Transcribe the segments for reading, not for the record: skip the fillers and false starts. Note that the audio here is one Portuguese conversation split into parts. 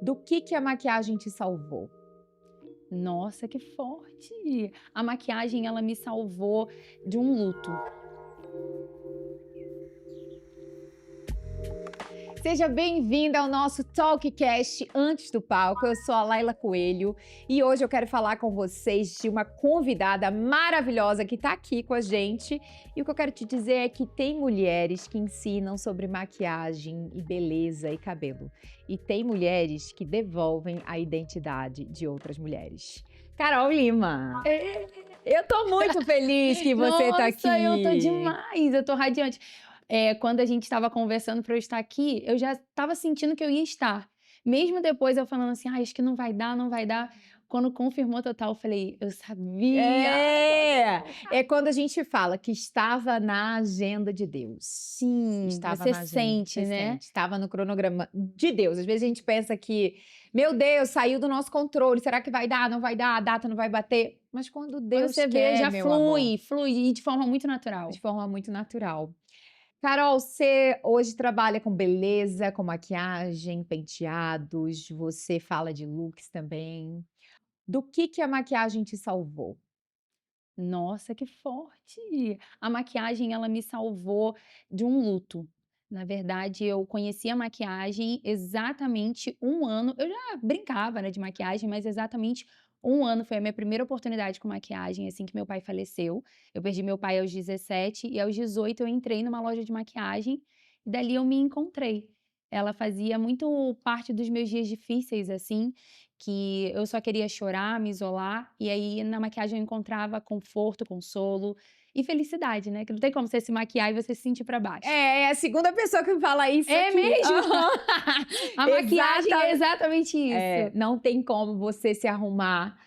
Do que a maquiagem te salvou? Nossa, que forte! A maquiagem, ela me salvou de um luto. Seja bem-vinda ao nosso Talkcast Antes do Palco. Eu sou a Laila Coelho e hoje eu quero falar com vocês de uma convidada maravilhosa que está aqui com a gente. E o que eu quero te dizer é que tem mulheres que ensinam sobre maquiagem e beleza e cabelo. E tem mulheres que devolvem a identidade de outras mulheres. Carol Lima! Eu tô muito feliz que você tá aqui. Nossa, eu tô demais, eu tô radiante. Quando a gente estava conversando para eu estar aqui, eu já estava sentindo que eu ia estar. Mesmo depois eu falando assim, acho que não vai dar, não vai dar. Quando confirmou total, eu falei, eu sabia. É quando a gente fala que estava na agenda de Deus. Sim, Estava você na agenda, sente, né? estava no cronograma de Deus. Às vezes a gente pensa que, meu Deus, saiu do nosso controle, será que vai dar, não vai dar, a data não vai bater? Mas quando Quando Deus você vê, quer, já meu amor, flui e de forma muito natural. de forma muito natural. Carol, você hoje trabalha com beleza, com maquiagem, penteados, você fala de looks também. Do que a maquiagem te salvou? Nossa, que forte! A maquiagem, ela me salvou de um luto. Na verdade, eu conheci a maquiagem exatamente um ano. Eu já brincava, né, de maquiagem, mas exatamente um ano foi a minha primeira oportunidade com maquiagem, assim que meu pai faleceu. Eu perdi meu pai aos 17 e aos 18 eu entrei numa loja de maquiagem e dali eu me encontrei. Ela fazia muito parte dos meus dias difíceis, assim, que eu só queria chorar, me isolar, e aí na maquiagem eu encontrava conforto, consolo e felicidade, né, que não tem como você se maquiar e você se sentir pra baixo. É a segunda pessoa que me fala isso É aqui. mesmo? Aham. A maquiagem é exatamente isso. Não tem como você se arrumar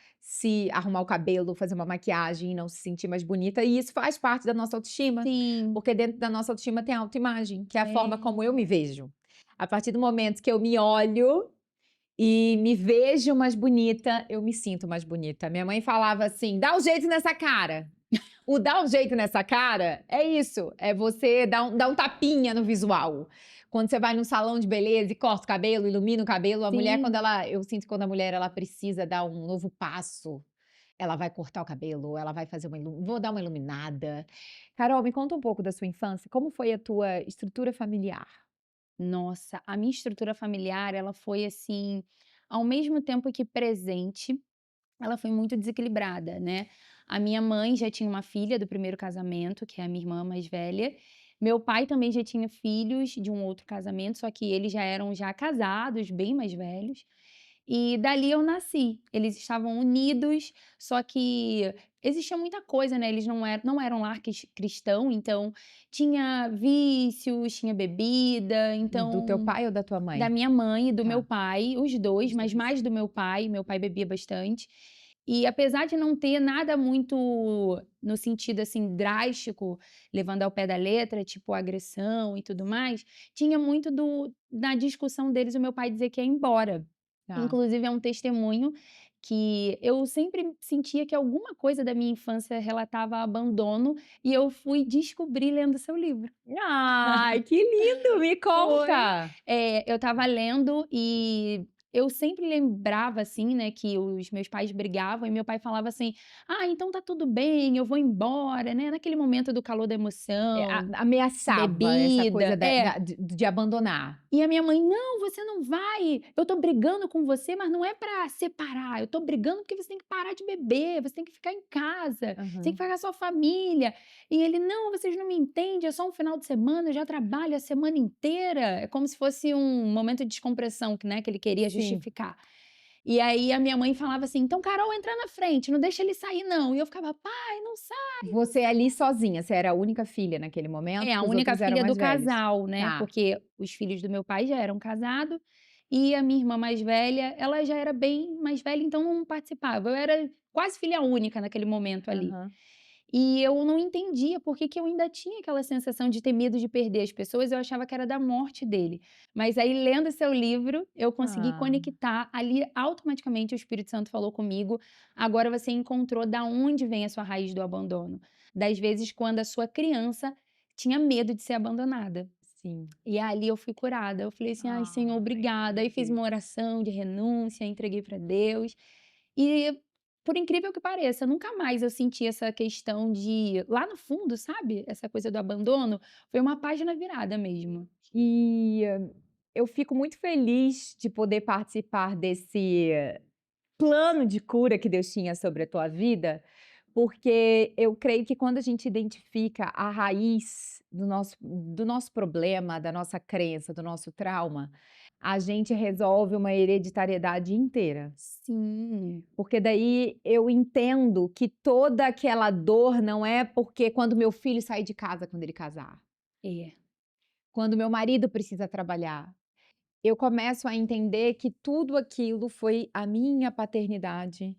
o cabelo, fazer uma maquiagem e não se sentir mais bonita, e isso faz parte da nossa autoestima, Sim, porque dentro da nossa autoestima tem a autoimagem, que é a forma é. como eu me vejo. A partir do momento que eu me olho e me vejo mais bonita, eu me sinto mais bonita. Minha mãe falava assim: dá um jeito nessa cara. O dar um jeito nessa cara é isso, é você dar um tapinha no visual. Quando você vai num salão de beleza e corta o cabelo, ilumina o cabelo, a mulher, Sim. eu sinto que quando a mulher ela precisa dar um novo passo, ela vai cortar o cabelo, ela vai fazer vou dar uma iluminada. Carol, me conta um pouco da sua infância, como foi a tua estrutura familiar? Nossa, a minha estrutura familiar, ela foi assim, ao mesmo tempo que presente, ela foi muito desequilibrada, né. A minha mãe já tinha uma filha do primeiro casamento, que é a minha irmã mais velha. Meu pai também já tinha filhos de um outro casamento, só que eles já eram já casados, bem mais velhos. E dali eu nasci. Eles estavam unidos, só que existia muita coisa, né, eles não eram lar cristão, então tinha vícios, tinha bebida, Do teu então pai ou da tua da mãe? minha mãe e do meu Tá, pai, os 2, os mas 2. mais do meu pai bebia bastante. E apesar de não ter nada muito no sentido, assim, drástico, levando ao pé da letra, tipo agressão e tudo mais, tinha muito da discussão deles o meu pai dizer que ia embora. Tá. Inclusive é um testemunho que eu sempre sentia que alguma coisa da minha infância relatava abandono, e eu fui descobrir lendo seu livro. Ai, que lindo! Me Foi. conta! Eu estava lendo e eu sempre lembrava, assim, né, que os meus pais brigavam e meu pai falava assim: "Ah, então tá tudo bem, eu vou embora", né, naquele momento do calor da emoção, Ameaçava essa coisa bebida. de abandonar. E a minha mãe: "Não, você não vai. Eu tô brigando com você, mas não é pra separar. Eu tô brigando porque você tem que parar de beber, você tem que ficar em casa, você tem que Aham. pagar sua família". E ele: "Não, vocês não me entendem, é só um final de semana, eu já trabalho a semana inteira". É como se fosse um momento de descompressão que ele queria Sim. justificar. E aí a minha mãe falava assim: "Então Carol, entra na frente, não deixa ele sair não". E eu ficava: "Pai, não sai". Você ali sozinha, você era a única filha naquele É, momento, a porque os única outros eram filha do mais velhos? casal, né, Tá. porque os filhos do meu pai já eram casados, e a minha irmã mais velha, ela já era bem mais velha, então não participava. Eu era quase filha única naquele momento ali. Aham. E eu não entendia por que que eu ainda tinha aquela sensação de ter medo de perder as pessoas, eu achava que era da morte dele. Mas aí lendo seu livro, eu consegui Ah. conectar, ali automaticamente o Espírito Santo falou comigo: "Agora você encontrou da onde vem a sua raiz do abandono, das vezes quando a sua criança tinha medo de ser abandonada". Sim. E ali eu fui curada. Eu falei assim: "Ai, Senhor, Ai, obrigada". meu Aí fiz Deus. uma oração de renúncia, entreguei para Deus. E, por incrível que pareça, nunca mais eu senti essa questão de lá no fundo, sabe, essa coisa do abandono, foi uma página virada mesmo. E eu fico muito feliz de poder participar desse plano de cura que Deus tinha sobre a tua vida, porque eu creio que quando a gente identifica a raiz do nosso problema, da nossa crença, do nosso trauma, a gente resolve uma hereditariedade inteira. Sim, Porque daí eu entendo que toda aquela dor não é porque quando meu filho sair de casa quando ele casar, é. quando meu marido precisa trabalhar. Eu começo a entender que tudo aquilo foi a minha paternidade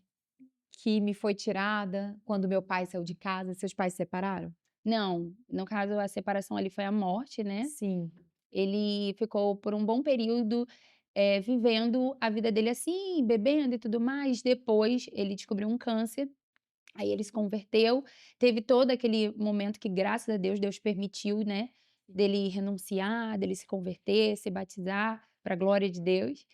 que me foi tirada quando meu pai saiu de casa. Seus pais se separaram? Não, no caso a separação ali foi a morte, né. Sim. Ele ficou por um bom período, vivendo a vida dele assim, bebendo e tudo mais. Depois ele descobriu um câncer, aí ele se converteu, teve todo aquele momento que graças a Deus, Deus permitiu, né, dele renunciar, dele se converter, se batizar, para a glória de Deus.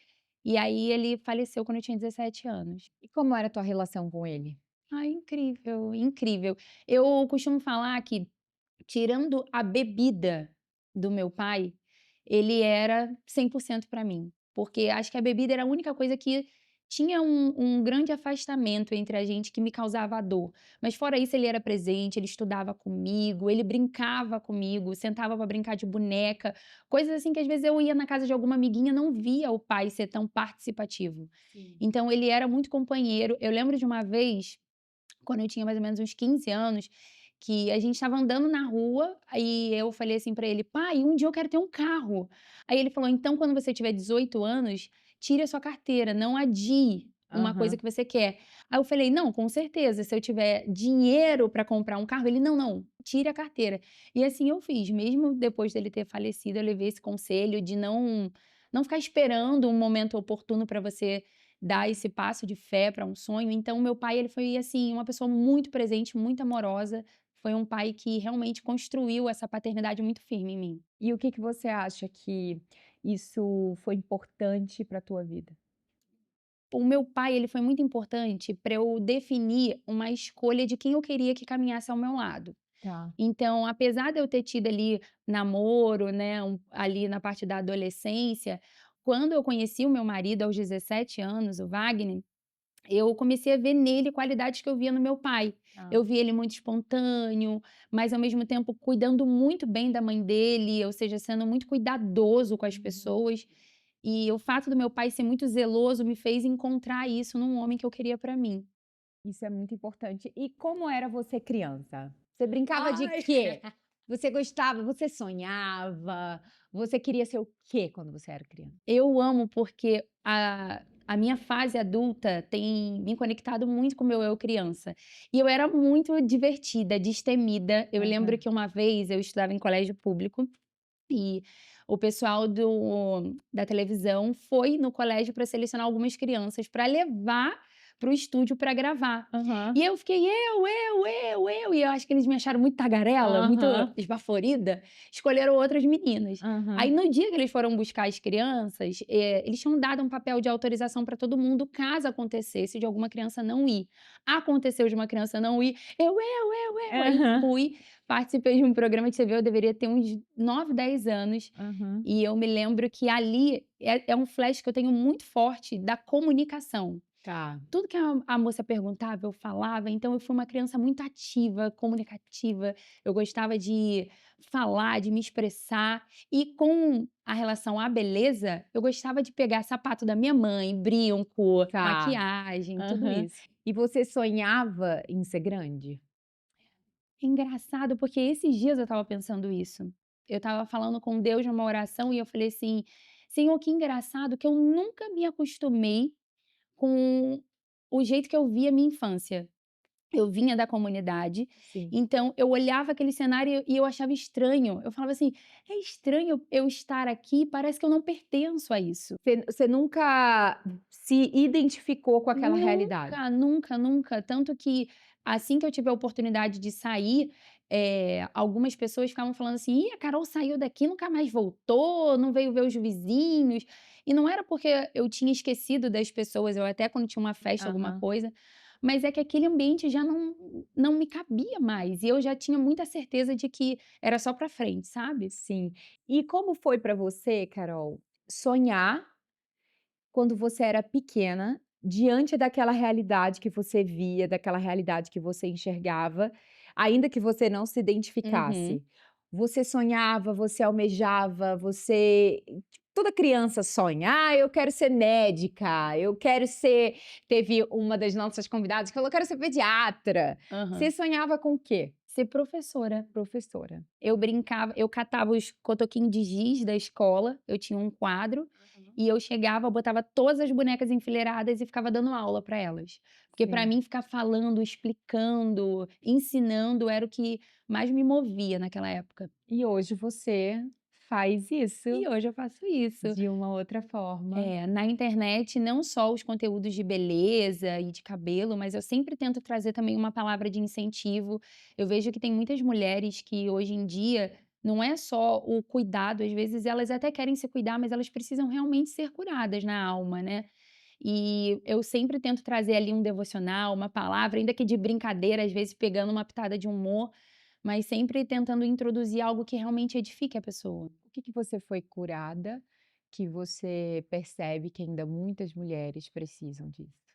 E aí ele faleceu quando eu tinha 17 anos. E como era a tua relação com ele? Ai, incrível, incrível. Eu costumo falar que, tirando a bebida do meu pai, ele era 100% para mim, porque acho que a bebida era a única coisa que tinha um grande afastamento entre a gente que me causava dor, mas fora isso ele era presente, ele estudava comigo, ele brincava comigo, sentava para brincar de boneca, coisas assim que às vezes eu ia na casa de alguma amiguinha, não via o pai ser tão participativo. Sim. Então ele era muito companheiro. Eu lembro de uma vez quando eu tinha mais ou menos uns 15 anos, que a gente estava andando na rua, aí eu falei assim pra ele: "Pai, um dia eu quero ter um carro". Aí ele falou: "Então, quando você tiver 18 anos, tire a sua carteira, não adie uma coisa Aham. que você quer". Aí eu falei: "Não, com certeza, se eu tiver dinheiro pra comprar um carro". Ele: "Não, não, tire a carteira". E assim eu fiz, mesmo depois dele ter falecido, eu levei esse conselho de não ficar esperando um momento oportuno pra você dar esse passo de fé para um sonho. Então, meu pai, ele foi, assim, uma pessoa muito presente, muito amorosa. Foi um pai que realmente construiu essa paternidade muito firme em mim. E o que que você acha que isso foi importante para a tua vida? O meu pai, ele foi muito importante para eu definir uma escolha de quem eu queria que caminhasse ao meu lado. Tá. Então, apesar de eu ter tido ali namoro, né, ali na parte da adolescência, quando eu conheci o meu marido aos 17 anos, o Wagner, eu comecei a ver nele qualidades que eu via no meu pai. Tá. Eu vi ele muito espontâneo, mas ao mesmo tempo cuidando muito bem da mãe dele, ou seja, sendo muito cuidadoso com as Uhum. pessoas. E o fato do meu pai ser muito zeloso me fez encontrar isso num homem que eu queria pra mim. Isso é muito importante. E como era você criança? Você brincava de Ai. quê? Você gostava, você sonhava, você queria ser o quê quando você era criança? Eu amo porque a minha fase adulta tem me conectado muito com o meu eu criança. E eu era muito divertida, destemida. Eu lembro Aham. que uma vez eu estudava em colégio público e o pessoal da televisão foi no colégio para selecionar algumas crianças para levar para o estúdio para gravar. Aham. E eu fiquei e eu acho que eles me acharam muito tagarela, muito Aham. esbaforida, escolheram outras meninas. Aí Aham. no dia que eles foram buscar as crianças, eles tinham dado um papel de autorização para todo mundo, caso acontecesse de alguma criança não ir. Aconteceu de uma criança não ir, aí Aham. fui, participei de um programa de TV, eu deveria ter uns 9, 10 anos, Aham. e eu me lembro que ali é um flash que eu tenho muito forte da comunicação. Tá. Tudo que a moça perguntava, eu falava, então eu fui uma criança muito ativa, comunicativa, eu gostava de falar, de me expressar, e com a relação à beleza, eu gostava de pegar sapato da minha mãe, brinco, Tá. maquiagem, tudo Aham. isso. E você sonhava em ser grande? É engraçado, porque esses dias eu estava pensando isso. Eu estava falando com Deus numa oração e eu falei assim: "Senhor, que engraçado que eu nunca me acostumei com o jeito que eu via a minha infância". Eu vinha da comunidade, Sim. então eu olhava aquele cenário e eu achava estranho. Eu falava assim: "É estranho eu estar aqui, parece que eu não pertenço a isso". Você nunca se identificou com aquela realidade? Nunca, nunca, nunca. Tanto que, assim que eu tive a oportunidade de sair, algumas pessoas ficavam falando assim: "Ih, a Carol saiu daqui, nunca mais voltou, não veio ver os vizinhos". E não era porque eu tinha esquecido das pessoas, eu até quando tinha uma festa, alguma Aham. coisa, mas é que aquele ambiente já não me cabia mais, e eu já tinha muita certeza de que era só pra frente, sabe? Sim. E como foi para você, Carol, sonhar quando você era pequena, diante daquela realidade que você via, daquela realidade que você enxergava, ainda que você não se Uhum. identificasse? Você sonhava, você almejava, você toda criança sonha: "Ah, eu quero ser médica, eu quero ser", teve uma das nossas convidadas que falou: "Eu quero ser pediatra". Você Aham. sonhava com o quê? Ser professora. Professora. Eu catava os cotoquinhos de giz da escola, eu tinha um quadro, Aham. e eu chegava, botava todas as bonecas enfileiradas e ficava dando aula para elas. Porque para Sim. mim ficar falando, explicando, ensinando era o que mais me movia naquela época. E hoje você faz isso E hoje eu faço isso. de uma outra forma. Na internet, não só os conteúdos de beleza e de cabelo, mas eu sempre tento trazer também uma palavra de incentivo. Eu vejo que tem muitas mulheres que hoje em dia não é só o cuidado, às vezes elas até querem se cuidar, mas elas precisam realmente ser curadas na alma, né? E eu sempre tento trazer ali um devocional, uma palavra, ainda que de brincadeira, às vezes pegando uma pitada de humor, mas sempre tentando introduzir algo que realmente edifique a pessoa. O que que você foi curada, que você percebe que ainda muitas mulheres precisam disso?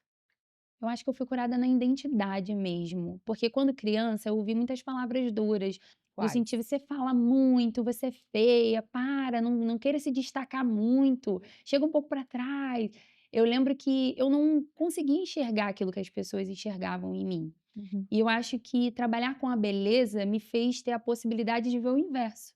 Eu acho que eu fui curada na identidade mesmo, porque quando criança eu ouvi muitas palavras duras, do sentido: Quais? "Você fala muito, você é feia, para, não queira se destacar muito, chega um pouco para trás". Eu lembro que eu não conseguia enxergar aquilo que as pessoas enxergavam em mim. Uhum. E eu acho que trabalhar com a beleza me fez ter a possibilidade de ver o inverso.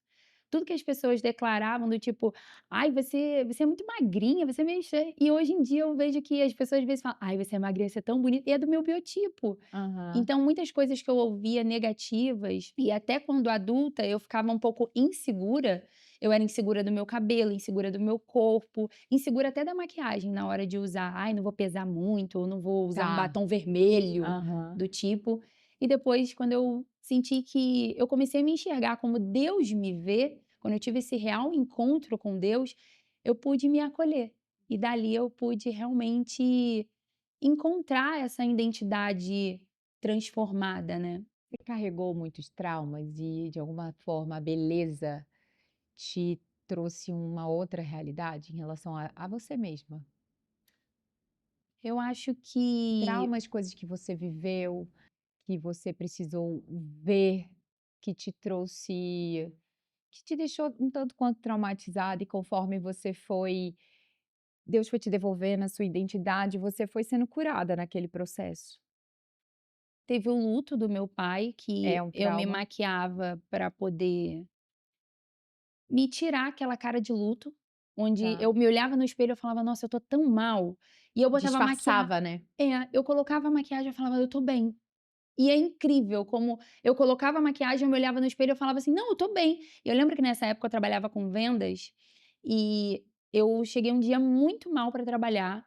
Tudo que as pessoas declaravam do tipo: "Ai, você é muito magrinha, você é meio cheia", e hoje em dia eu vejo que as pessoas às vezes falam: "Ai, você é magrinha, você é tão bonita", e é do meu biotipo. Aham. Então muitas coisas que eu ouvia negativas, e até quando adulta eu ficava um pouco insegura, eu era insegura do meu cabelo, insegura do meu corpo, insegura até da maquiagem na hora de usar. "Ai, não vou pesar muito, ou não vou usar um Tá. batom vermelho", Aham. do tipo. E depois quando eu senti que eu comecei a me enxergar como Deus me vê, quando eu tive esse real encontro com Deus, eu pude me acolher. E dali eu pude realmente encontrar essa identidade transformada, né. Você carregou muitos traumas e, de alguma forma, a beleza te trouxe uma outra realidade em relação a você mesma? Eu acho que Traumas, coisas que você viveu, que você precisou ver, que te trouxe que te deixou um tanto quanto traumatizada e conforme você foi Deus foi te devolvendo a sua identidade, você foi sendo curada naquele processo. teve o luto do meu pai, É que um eu me trauma? maquiava para poder me tirar aquela cara de luto, onde Tá. eu me olhava no espelho, eu falava: "Nossa, eu tô tão mal", e eu botava maquiagem. Disfarçava, né? Eu colocava a maquiagem, eu falava: "Eu tô bem". E é incrível como eu colocava a maquiagem, eu me olhava no espelho, eu falava assim: "Não, eu tô bem". E eu lembro que nessa época eu trabalhava com vendas, e eu cheguei um dia muito mal para trabalhar,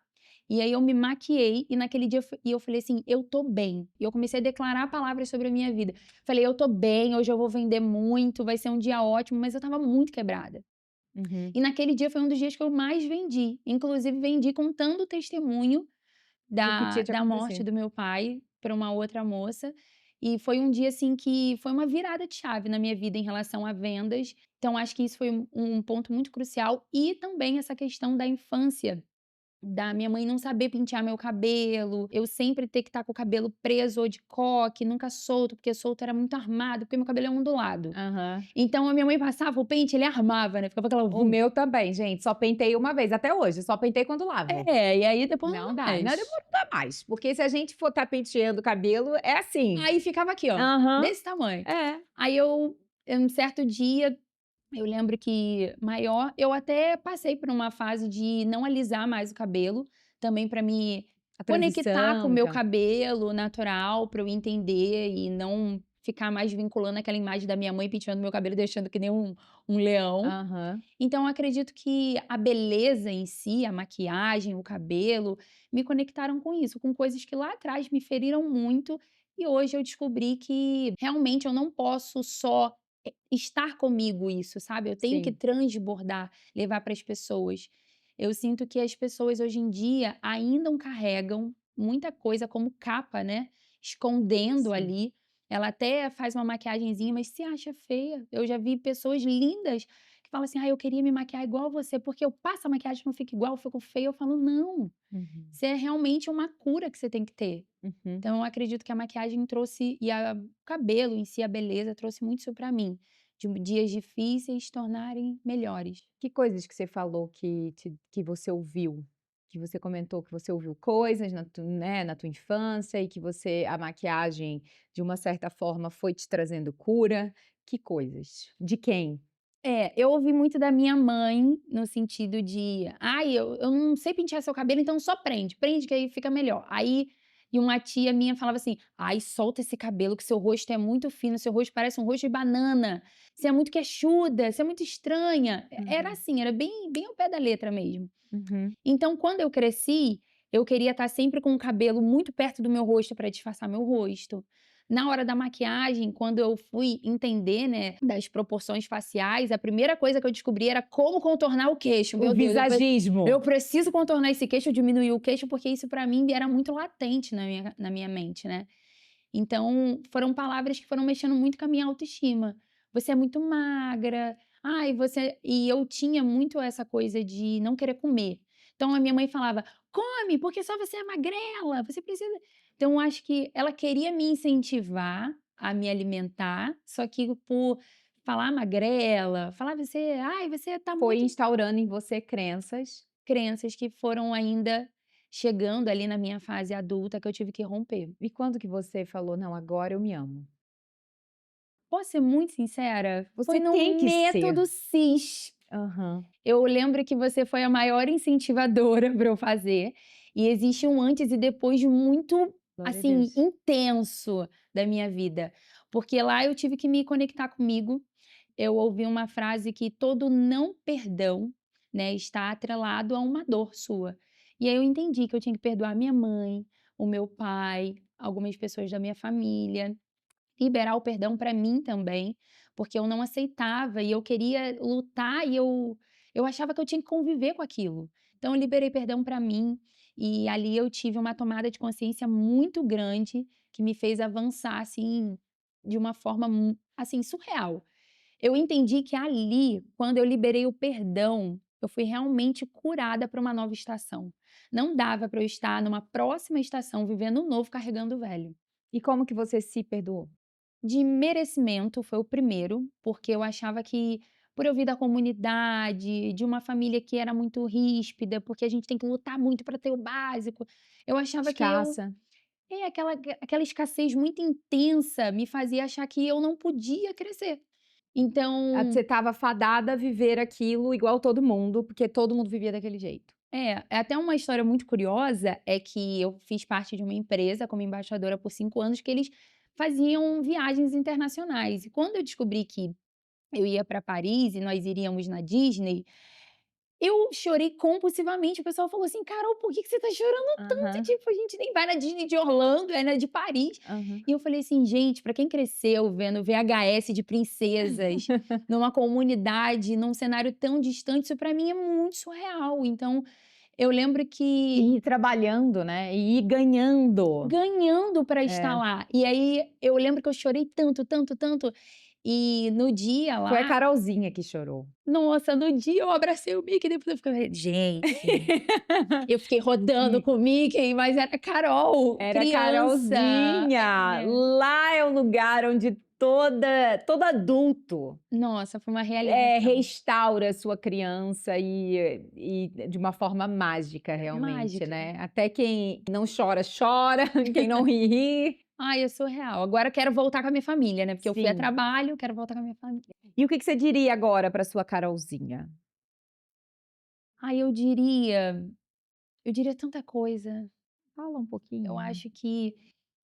e aí eu me maquiei e naquele dia eu falei assim: "Eu tô bem". E eu comecei a declarar palavras sobre a minha vida. Falei: "Eu tô bem, hoje eu vou vender muito, vai ser um dia ótimo", mas eu estava muito quebrada. Uhum. E naquele dia foi um dos dias que eu mais vendi, inclusive vendi contando o testemunho Do que da tinha te da morte acontecido. do meu pai para uma outra moça, e foi um dia, assim, que foi uma virada de chave na minha vida em relação a vendas. Então acho que isso foi um ponto muito crucial, e também essa questão da infância, da minha mãe não saber pentear meu cabelo, eu sempre ter que estar com o cabelo preso ou de coque, nunca solto, porque solto era muito armado, porque meu cabelo é ondulado. Aham. Então a minha mãe passava o pente, ele armava, né, ficava aquela O meu também, gente, só pentei uma vez, até hoje, só pentei quando lavo. e aí depois não Não dá, não mais. dá mais, porque se a gente for estar penteando o cabelo, é assim. Aí ficava aqui, ó, Aham. desse tamanho. É. Aí um certo dia, eu lembro que maior, eu até passei por uma fase de não alisar mais o cabelo, também para me A conectar com o transição, meu então. cabelo natural, para eu entender e não ficar mais vinculando aquela imagem da minha mãe penteando meu cabelo, deixando que nem um leão. Aham. Então eu acredito que a beleza em si, a maquiagem, o cabelo, me conectaram com isso, com coisas que lá atrás me feriram muito, E hoje eu descobri que realmente eu não posso só estar comigo isso, sabe? Eu tenho que Sim, transbordar, levar para as pessoas. Eu sinto que as pessoas hoje em dia ainda carregam muita coisa como capa, né? Escondendo sim. ali. Ela até faz uma maquiagenzinha, mas se acha feia. Eu já vi pessoas lindas que falam assim: ah, eu queria me maquiar igual você, porque eu passo a maquiagem, não fica igual, eu fico feia. Eu falo, não. Uhum, Isso é realmente uma cura que você tem que ter. uhum. Então eu acredito que a maquiagem trouxe o cabelo em si, a beleza, trouxe muito isso pra mim, de dias difíceis se tornarem melhores. Que coisas que você falou que você ouviu? Que você comentou que você ouviu coisas né, na tua infância e que a maquiagem, de uma certa forma, foi te trazendo cura. Que coisas? De quem? É, eu ouvi muito da minha mãe, no sentido de: "Ai, eu não sei pentear seu cabelo, então só prende, prende que aí fica melhor". Aí e uma tia minha falava assim: "Ai, solta esse cabelo que seu rosto é muito fino, seu rosto parece um rosto de banana, você é muito queixuda, você é muito estranha". Era Uhum, assim, era bem ao pé da letra mesmo. uhum. Então, quando eu cresci, eu queria estar sempre com o cabelo muito perto do meu rosto para disfarçar meu rosto. Na hora da maquiagem, quando eu fui entender, né, das proporções faciais, a primeira coisa que eu descobri era como contornar o queixo. O Meu Deus, eu visagismo. preciso contornar esse queixo, diminuir o queixo, porque isso para mim era muito latente na minha mente, né? Então, foram palavras que foram mexendo muito com a minha autoestima. Você é muito magra. Ai, você. E eu tinha muito essa coisa de não querer comer. Então, a minha mãe falava: come, porque só você é magrela, você precisa. Então, eu acho que ela queria me incentivar a me alimentar, só que por falar magrela, falar você, ai, você tá Foi muito. instaurando em você crenças. Crenças que foram ainda chegando ali na minha fase adulta que eu tive que romper. E quando que você falou: "Não, agora eu me amo"? Posso ser muito sincera? Foi Você no tem que ser. método CIS. Aham. Eu lembro que você foi a maior incentivadora para eu fazer, e existe um antes e depois muito, Glória a assim, Deus. intenso da minha vida, porque lá eu tive que me conectar comigo. Eu ouvi uma frase que todo não perdão, né, está atrelado a uma dor sua. E aí eu entendi que eu tinha que perdoar minha mãe, o meu pai, algumas pessoas da minha família, liberar o perdão para mim também, porque eu não aceitava e eu queria lutar e eu achava que eu tinha que conviver com aquilo. Então eu liberei perdão para mim e ali eu tive uma tomada de consciência muito grande que me fez avançar assim de uma forma assim surreal. Eu entendi que ali, quando eu liberei o perdão, eu fui realmente curada para uma nova estação. Não dava para eu estar numa próxima estação vivendo o novo carregando o velho. E como que você se perdoou? De merecimento foi o primeiro, porque eu achava que, por eu vir da comunidade, de uma família que era muito ríspida, porque a gente tem que lutar muito para ter o básico, eu achava que eu Escassa. aquela escassez muito intensa me fazia achar que eu não podia crescer. Então, Você estava fadada a viver aquilo igual todo mundo, porque todo mundo vivia daquele jeito. é até uma história muito curiosa, é que eu fiz parte de uma empresa como embaixadora por 5 anos, que eles faziam viagens internacionais. E quando eu descobri que eu ia para Paris e nós iríamos na Disney, eu chorei compulsivamente. O pessoal falou assim: "Carol, por que que você tá chorando tanto? Aham, Tipo, a gente nem vai na Disney de Orlando, é na de Paris". aham. E eu falei assim: "Gente, para quem cresceu vendo VHS de princesas, numa comunidade, num cenário tão distante, isso para mim é muito surreal". Então, eu lembro que E ir trabalhando, né, e ir ganhando. ganhando para estar É. lá. E aí, eu lembro que eu chorei tanto, tanto, tanto, e no dia Foi a lá. Carolzinha que chorou. Nossa, no dia eu abracei o Mickey, depois eu fiquei: "Gente", eu fiquei rodando E com o Mickey, mas era Carol, era a criança. Carolzinha. Lá é o lugar onde todo adulto, Nossa, foi uma realização restaura a sua criança e de uma forma mágica realmente, mágica. né. Até quem não chora, chora, quem não ri, ri. Ai, é surreal. Agora eu quero voltar com a minha família, né, porque eu fui a Sim. trabalho, quero voltar com a minha família. E o que que você diria agora para sua Carolzinha? Ai, eu diria tanta coisa. Fala um Eu pouquinho. acho que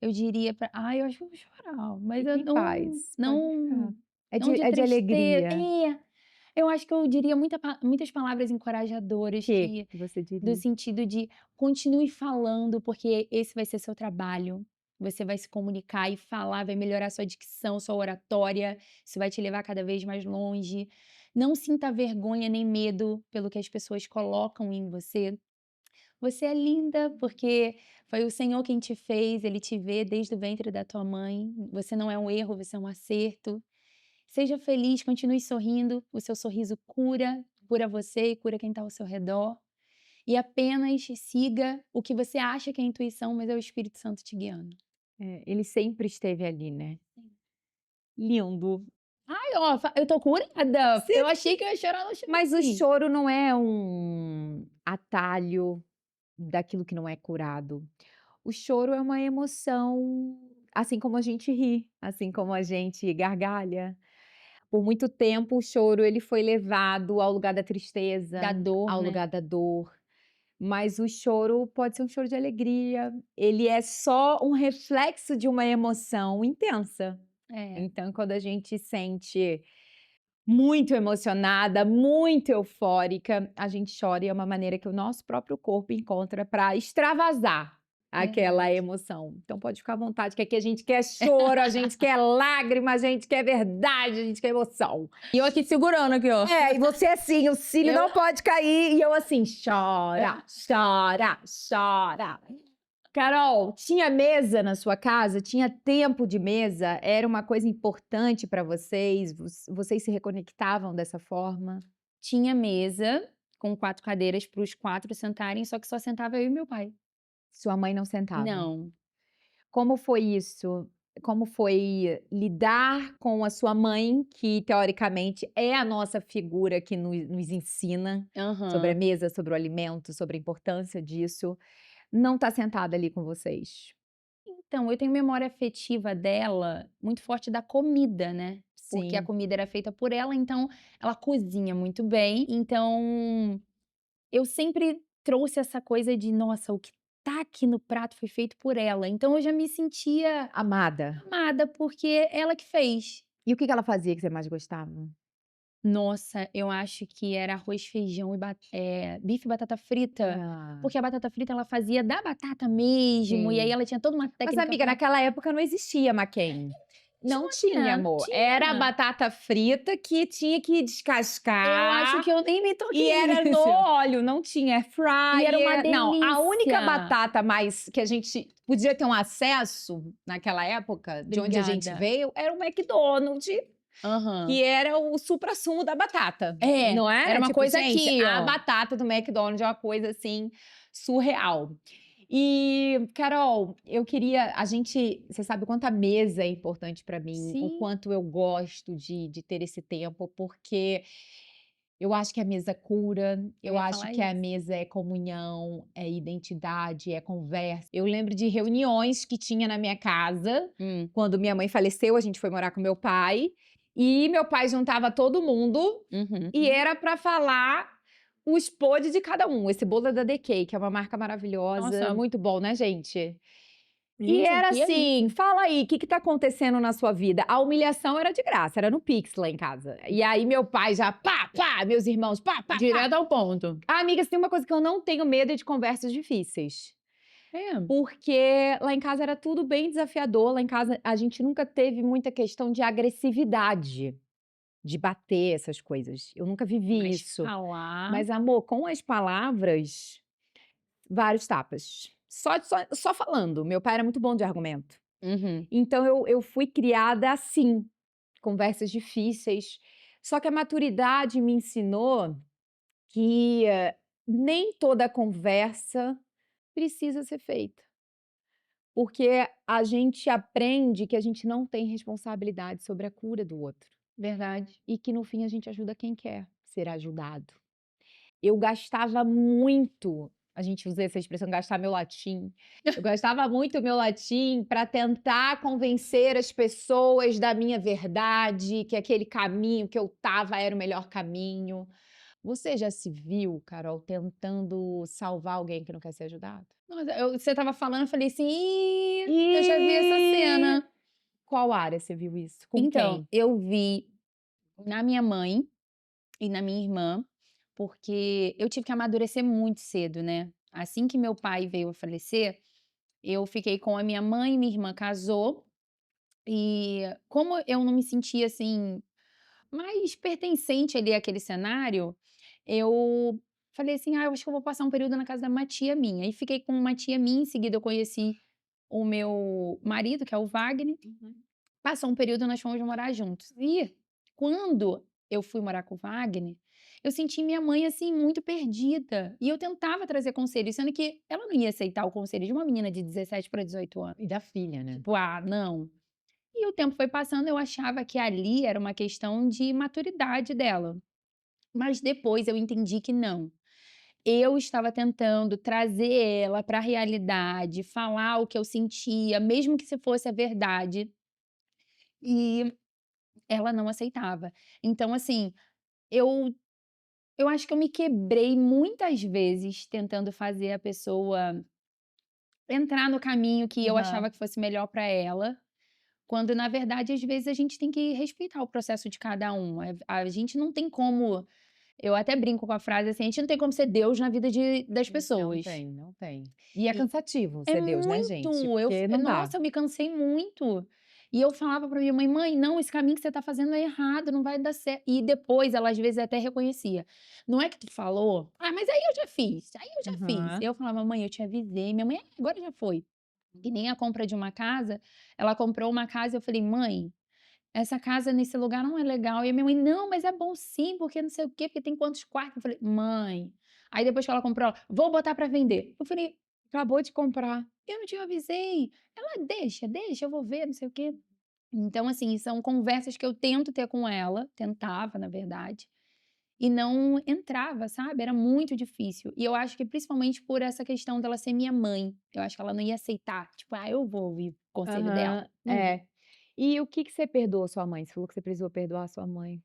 eu diria pra ai, eu acho que eu vou chorar, mas Fique eu em paz, pode ficar. não de É de tristeza alegria. eu acho que eu diria muitas palavras encorajadoras Que você do diria? sentido de continue falando, porque esse vai ser seu trabalho. Você vai se comunicar e falar, vai melhorar sua dicção, sua oratória, isso vai te levar cada vez mais longe. Não sinta vergonha nem medo pelo que as pessoas colocam em você. Você é linda porque foi o Senhor quem te fez, ele te vê desde o ventre da tua mãe. Você não é um erro, você é um acerto. Seja feliz, continue sorrindo, o seu sorriso cura você e cura quem está ao seu redor. E apenas siga o que você acha que é intuição, mas é o Espírito Santo te guiando. Ele sempre esteve ali, né. Lindo. Ai, ó, eu tô curada. Você Eu achei que eu ia chorar, não Mas o chorei. choro não é um atalho daquilo que não é curado. O choro é uma emoção, assim como a gente ri, assim como a gente gargalha. Por muito tempo o choro ele foi levado ao lugar da Da tristeza, dor, ao né? lugar da dor, mas o choro pode ser um choro de alegria, ele é só um reflexo de uma emoção intensa. É. Então quando a gente sente muito emocionada, muito eufórica, a gente chora e é uma maneira que o nosso próprio corpo encontra para extravasar aquela Verdade. emoção. Então pode ficar à vontade, que aqui a gente quer choro, a gente quer lágrima, a gente quer verdade, a gente quer emoção. E eu aqui segurando aqui, ó. E você assim, o cílio Eu não pode cair, e eu assim, chora, chora, chora. Carol, tinha mesa na sua casa? Tinha tempo de mesa? Era uma coisa importante para vocês? Vocês se reconectavam dessa forma? tinha mesa com 4 cadeiras para os 4 sentarem, só que só sentava eu e meu pai. Sua mãe não sentava? Não. Como foi isso? Como foi lidar com a sua mãe, que teoricamente é a nossa figura que nos ensina sobre a Aham. mesa, sobre o alimento, sobre a importância disso, não tá sentada ali com vocês? Então, eu tenho memória afetiva dela muito forte da comida, né, porque a Sim. comida era feita por ela, então ela cozinha muito bem, então eu sempre trouxe essa coisa de: "Nossa, o que tá aqui no prato foi feito por ela", então eu já me sentia Amada. amada, porque ela que fez. E o que que ela fazia que você mais gostava? Nossa, eu acho que era arroz, feijão e bife e batata frita, Ah, porque a batata frita ela fazia da batata mesmo, e aí sim. ela tinha toda uma Mas técnica amiga, pra naquela época não existia McCain. Não tinha, amor. Era a tinha. batata frita que tinha que Eu acho descascar que eu nem me e toquei era no nisso. óleo, não tinha air E era uma fryer. Não, a única delícia. batata mais que a gente podia ter um acesso naquela época, de onde a gente Obrigada. veio, era o McDonald's, Aham. que era o suprassumo da batata, É, não era era? uma Tipo, coisa gente, aqui, a ó. batata do McDonald's é uma coisa assim surreal. E, Carol, eu queria. A gente. Você sabe o quanto a mesa é importante para mim, o Sim, quanto eu gosto de ter esse tempo, porque eu acho que a mesa cura, eu eu ia acho falar que a isso. mesa é comunhão, é identidade, é conversa. Eu lembro de reuniões que tinha na minha casa, Hum. quando minha mãe faleceu, a gente foi morar com meu pai, e meu pai juntava todo mundo e Uhum. era para falar os podres de cada um. Esse bolo é da DK, que é uma marca maravilhosa, Nossa, muito bom, né, gente? E gente, era aqui é assim: "Fala aí, o que que tá acontecendo na sua vida?". A humilhação era de graça, era no Pix lá em casa. E aí meu pai já pá, pá, meus irmãos pá, pá, pá. direto ao ponto. Ah, amiga, se tem uma coisa que eu não tenho medo é de conversas difíceis. É, Porque lá em casa era tudo bem desafiador, lá em casa a gente nunca teve muita questão de agressividade, de bater, essas coisas. Eu nunca vivi mas isso. falar Mas amor, com as palavras, vários tapas. Só falando, meu pai era muito bom de argumento. uhum. Então eu fui criada assim, conversas difíceis. Só que a maturidade me ensinou que nem toda conversa precisa ser feita. Porque a gente aprende que a gente não tem responsabilidade sobre a cura do outro. Verdade. E que no fim a gente ajuda quem quer ser ajudado. Eu gastava muito, a gente usa essa expressão, gastar meu latim. Eu gastava muito meu latim para tentar convencer as pessoas da minha verdade, que aquele caminho que eu estava era o melhor caminho. Você já se viu, Carol, tentando salvar alguém que não quer ser ajudado? Nossa, você estava falando, eu falei assim: "Ih, eu já vi essa E cena". qual área você viu isso? Com Então, quem? eu vi na minha mãe e na minha irmã, porque eu tive que amadurecer muito cedo, né. Assim que meu pai veio a falecer, Eu fiquei com a minha irmã casou, e como eu não me sentia, assim, mais pertencente ali àquele cenário, eu falei assim: "Ah, eu acho que eu vou passar um período na casa da uma tia minha", e fiquei com uma tia minha, em seguida eu conheci o meu marido, que é o Wagner, Uhum. passou um período, nós fomos morar juntos. E quando eu fui morar com o Wagner, eu senti minha mãe, assim, muito perdida, e eu tentava trazer conselho, sendo que ela não ia aceitar o conselho de uma menina de 17 para 18 anos. E da filha, né? Tipo: "Ah, não". E o tempo foi passando, eu achava que ali era uma questão de maturidade dela, mas depois eu entendi que não. Eu estava tentando trazer ela para a realidade, falar o que eu sentia, mesmo que se fosse a verdade, e ela não aceitava. Então, assim, eu eu acho que eu me quebrei muitas vezes tentando fazer a pessoa entrar no caminho que eu Aham. achava que fosse melhor para ela. Quando na verdade, às vezes, a gente tem que respeitar o processo de cada um. A gente não tem como, eu até brinco com a frase assim: "A gente não tem como ser Deus na vida das Não pessoas". tem, não tem. E é E cansativo é ser Deus, né, gente? muito, Porque não dá. nossa, eu me cansei muito. E eu falava pra minha mãe: "Mãe, não, esse caminho que você tá fazendo é errado, não vai dar certo". E depois ela às vezes até reconhecia: "Não é que tu falou? Ah, mas aí eu já fiz, aí eu já fiz". Aham. Eu falava: "Mãe, eu te avisei". Minha mãe: "Ah, agora já foi". Que nem a compra de uma casa, ela comprou uma casa, eu falei: "Mãe, essa casa nesse lugar não é legal". E a minha mãe: "Não, mas é bom sim, porque não sei o quê, porque tem quantos quartos". Eu falei: "Mãe". Aí depois que ela comprou, ela: "Vou botar pra vender". Eu falei: Acabou de comprar. "Eu não te avisei". Ela: "Deixa, deixa, eu vou ver, não sei o quê". Então, assim, são conversas que eu tento ter com ela, tentava, na verdade, e não entrava, sabe, era muito difícil. E eu acho que principalmente por essa questão dela ser minha mãe, eu acho que ela não ia aceitar, tipo: "Ah, eu vou ouvir o conselho dela". Aham, Não vou. é. E o que que você perdoou sua mãe? Você falou que você precisou perdoar sua mãe.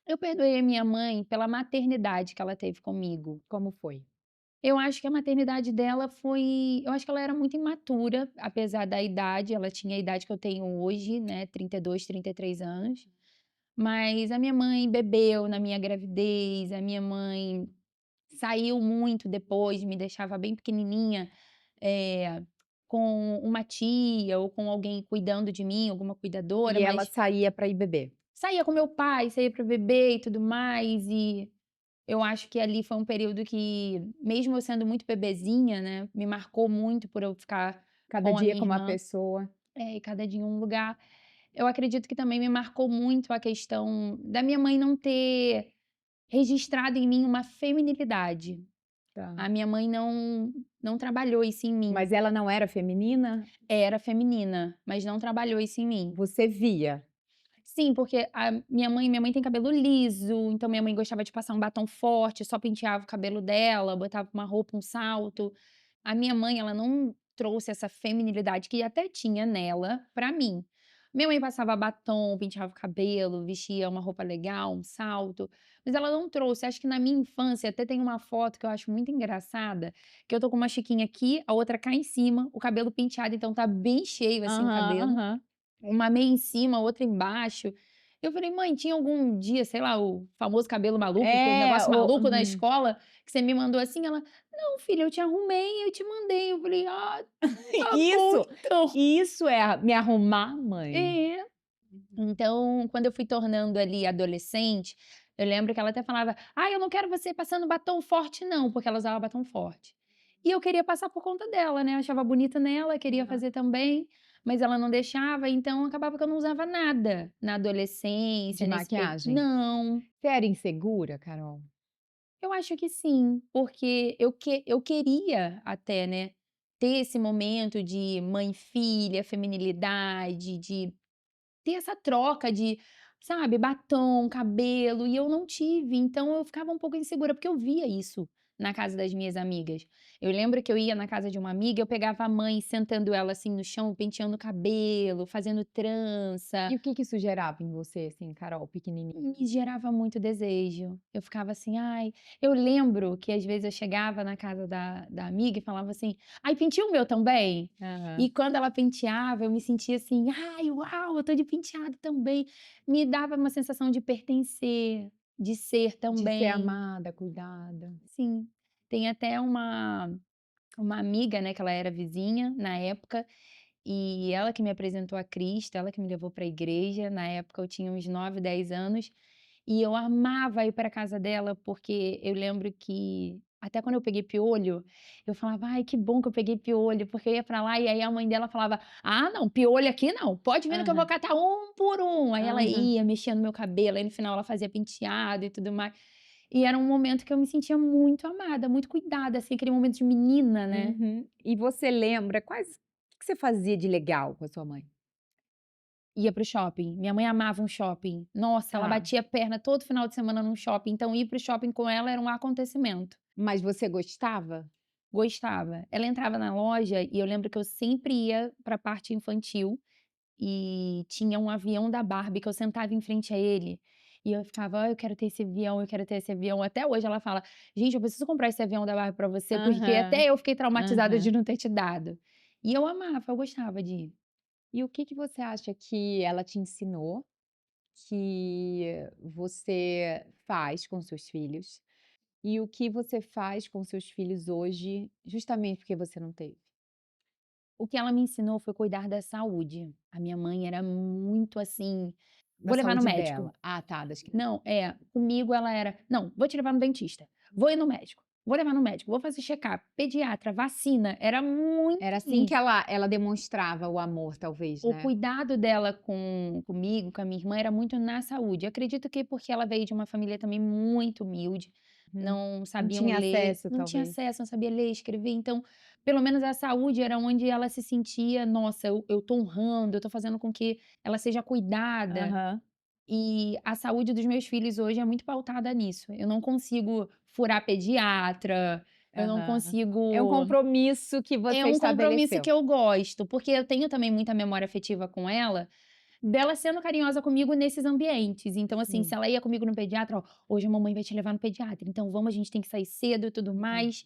Eu perdoei a minha mãe pela maternidade que ela teve comigo. Como foi? Eu acho que a maternidade dela foi, eu acho que ela era muito imatura, apesar da idade, ela tinha a idade que eu tenho hoje, né, 32, 33 anos. Mas a minha mãe bebeu na minha gravidez, a minha mãe saiu muito depois, me deixava bem pequenininha, eh, com uma tia ou com alguém cuidando de mim, alguma cuidadora, E ela mas saía para ir beber? saía com meu pai, saía para beber e tudo mais, e eu acho que ali foi um período que, mesmo eu sendo muito bebezinha, né, me marcou muito por eu ficar Cada com a dia minha com uma irmã, pessoa. e cada dia em um lugar. Eu acredito que também me marcou muito a questão da minha mãe não ter registrado em mim uma feminilidade. Tá. A minha mãe não trabalhou isso em mim. Mas ela não era feminina? Era feminina, mas não trabalhou isso em mim. Você via? Sim, porque a minha mãe tem cabelo liso, então minha mãe gostava de passar um batom forte, só penteava o cabelo dela, botava uma roupa, um salto. A minha mãe, ela não trouxe essa feminilidade que até tinha nela pra mim. Minha mãe passava batom, penteava o cabelo, vestia uma roupa legal, um salto, mas ela não trouxe. Acho que na minha infância até tem uma foto que eu acho muito engraçada, que eu tô com uma chiquinha aqui, a outra cá em cima, o cabelo penteado, então tá bem cheio assim o Aham, cabelo. aham. Uma meia em cima, outra embaixo. Eu falei: "Mãe, tinha algum dia, sei lá, o famoso cabelo maluco, o É, negócio o maluco na escola, que você me mandou assim?" Ela: "Não, filha, eu te arrumei, eu te mandei". Eu falei: "Ah, tá bom isso então". isso é me arrumar mãe. É. Então, quando eu fui tornando ali adolescente, eu lembro que ela até falava: "Ah, eu não quero você passando batom forte não", porque ela usava batom forte. E eu queria passar por conta dela, né, achava bonito nela, queria Aham. fazer também, mas ela não deixava, então acabava que eu não usava nada na De adolescência, nesse maquiagem. não, Você era insegura, Carol? eu acho que sim, porque eu queria até, né, ter esse momento de mãe e filha, feminilidade, de ter essa troca de, sabe, batom, cabelo, e eu não tive, então eu ficava um pouco insegura, porque eu via isso na casa das minhas amigas. Eu lembro que eu ia na casa de uma amiga, eu pegava a mãe sentando ela, assim, no chão, penteando o cabelo, fazendo trança. E o que que isso gerava em você, assim, Carol, pequenininha? Me gerava muito desejo. Eu ficava assim: "Ai", eu lembro que às vezes eu chegava na casa da amiga e falava assim: "Ai, penteia o meu também?". E Aham. quando ela penteava, eu me sentia assim: "Ai, uau, eu tô de penteado também". Me dava uma sensação de pertencer, de ser De ser também. amada, cuidada. Sim. Tem até uma uma amiga, né, que ela era vizinha na época, e ela que me apresentou a Cristo, ela que me levou para a igreja. Na época eu tinha uns 9, 10 anos, e eu amava ir para casa dela, porque eu lembro que até quando eu peguei piolho, eu falava: "Ai, que bom que eu peguei piolho", porque eu ia para lá e aí a mãe dela falava: "Ah, não, piolho aqui não, pode vir que eu vou Aham, catar um por um". Aí ela aham. ia, mexia no meu cabelo, aí no final ela fazia penteado e tudo mais. E era um momento que eu me sentia muito amada, muito cuidada, assim, aquele momento de menina, né. Uhum. E você lembra quais o que você fazia de legal com a sua mãe? Ia para o shopping, minha mãe amava um shopping. Nossa, ela Tá, batia perna todo final de semana num shopping, então ir para o shopping com ela era um acontecimento. mas você gostava? Gostava. Ela entrava na loja e eu lembro que eu sempre ia para a parte infantil e tinha um avião da Barbie que eu sentava em frente a ele, e eu ficava: "Ai, eu quero ter esse avião, eu quero ter esse avião". Até hoje ela fala: "Gente, eu preciso comprar esse avião da Barbie pra você", porque Aham, até eu fiquei traumatizada de aham. não ter te dado. E eu amava, eu gostava de ir. E o que que você acha que ela te ensinou, que você faz com seus filhos, e o que você faz com seus filhos hoje, justamente porque você não teve? O que ela me ensinou foi cuidar da saúde. A minha mãe era muito assim: Da "Vou levar no saúde médico". dela. Ah, tá, das cri Não, comigo ela era: "Não, vou te levar no dentista, vou ir no médico, vou levar no médico, vou fazer check-up, pediatra, vacina", era muito era assim que assim. ela demonstrava o amor, talvez, O né? cuidado dela comigo, com a minha irmã, era muito na saúde. Acredito que porque ela veio de uma família também muito humilde, Uhum. não Não sabiam tinha ler, acesso, não tinha talvez. acesso, não sabia ler, escrever, então, pelo menos a saúde era onde ela se sentia: "Nossa, eu tô honrando, eu tô fazendo com que ela seja cuidada". Aham. E a saúde dos meus filhos hoje é muito pautada nisso. Eu não consigo furar pediatra, eu não Aham. É um consigo. compromisso que É você um compromisso estabeleceu. que eu gosto, porque eu tenho também muita memória afetiva com ela, dela sendo carinhosa comigo nesses ambientes. Então, assim, se Sim. ela ia comigo no pediatra: "Ó, hoje a mamãe vai te levar no pediatra, então vamos, a gente tem que sair cedo e tudo Uhum. mais,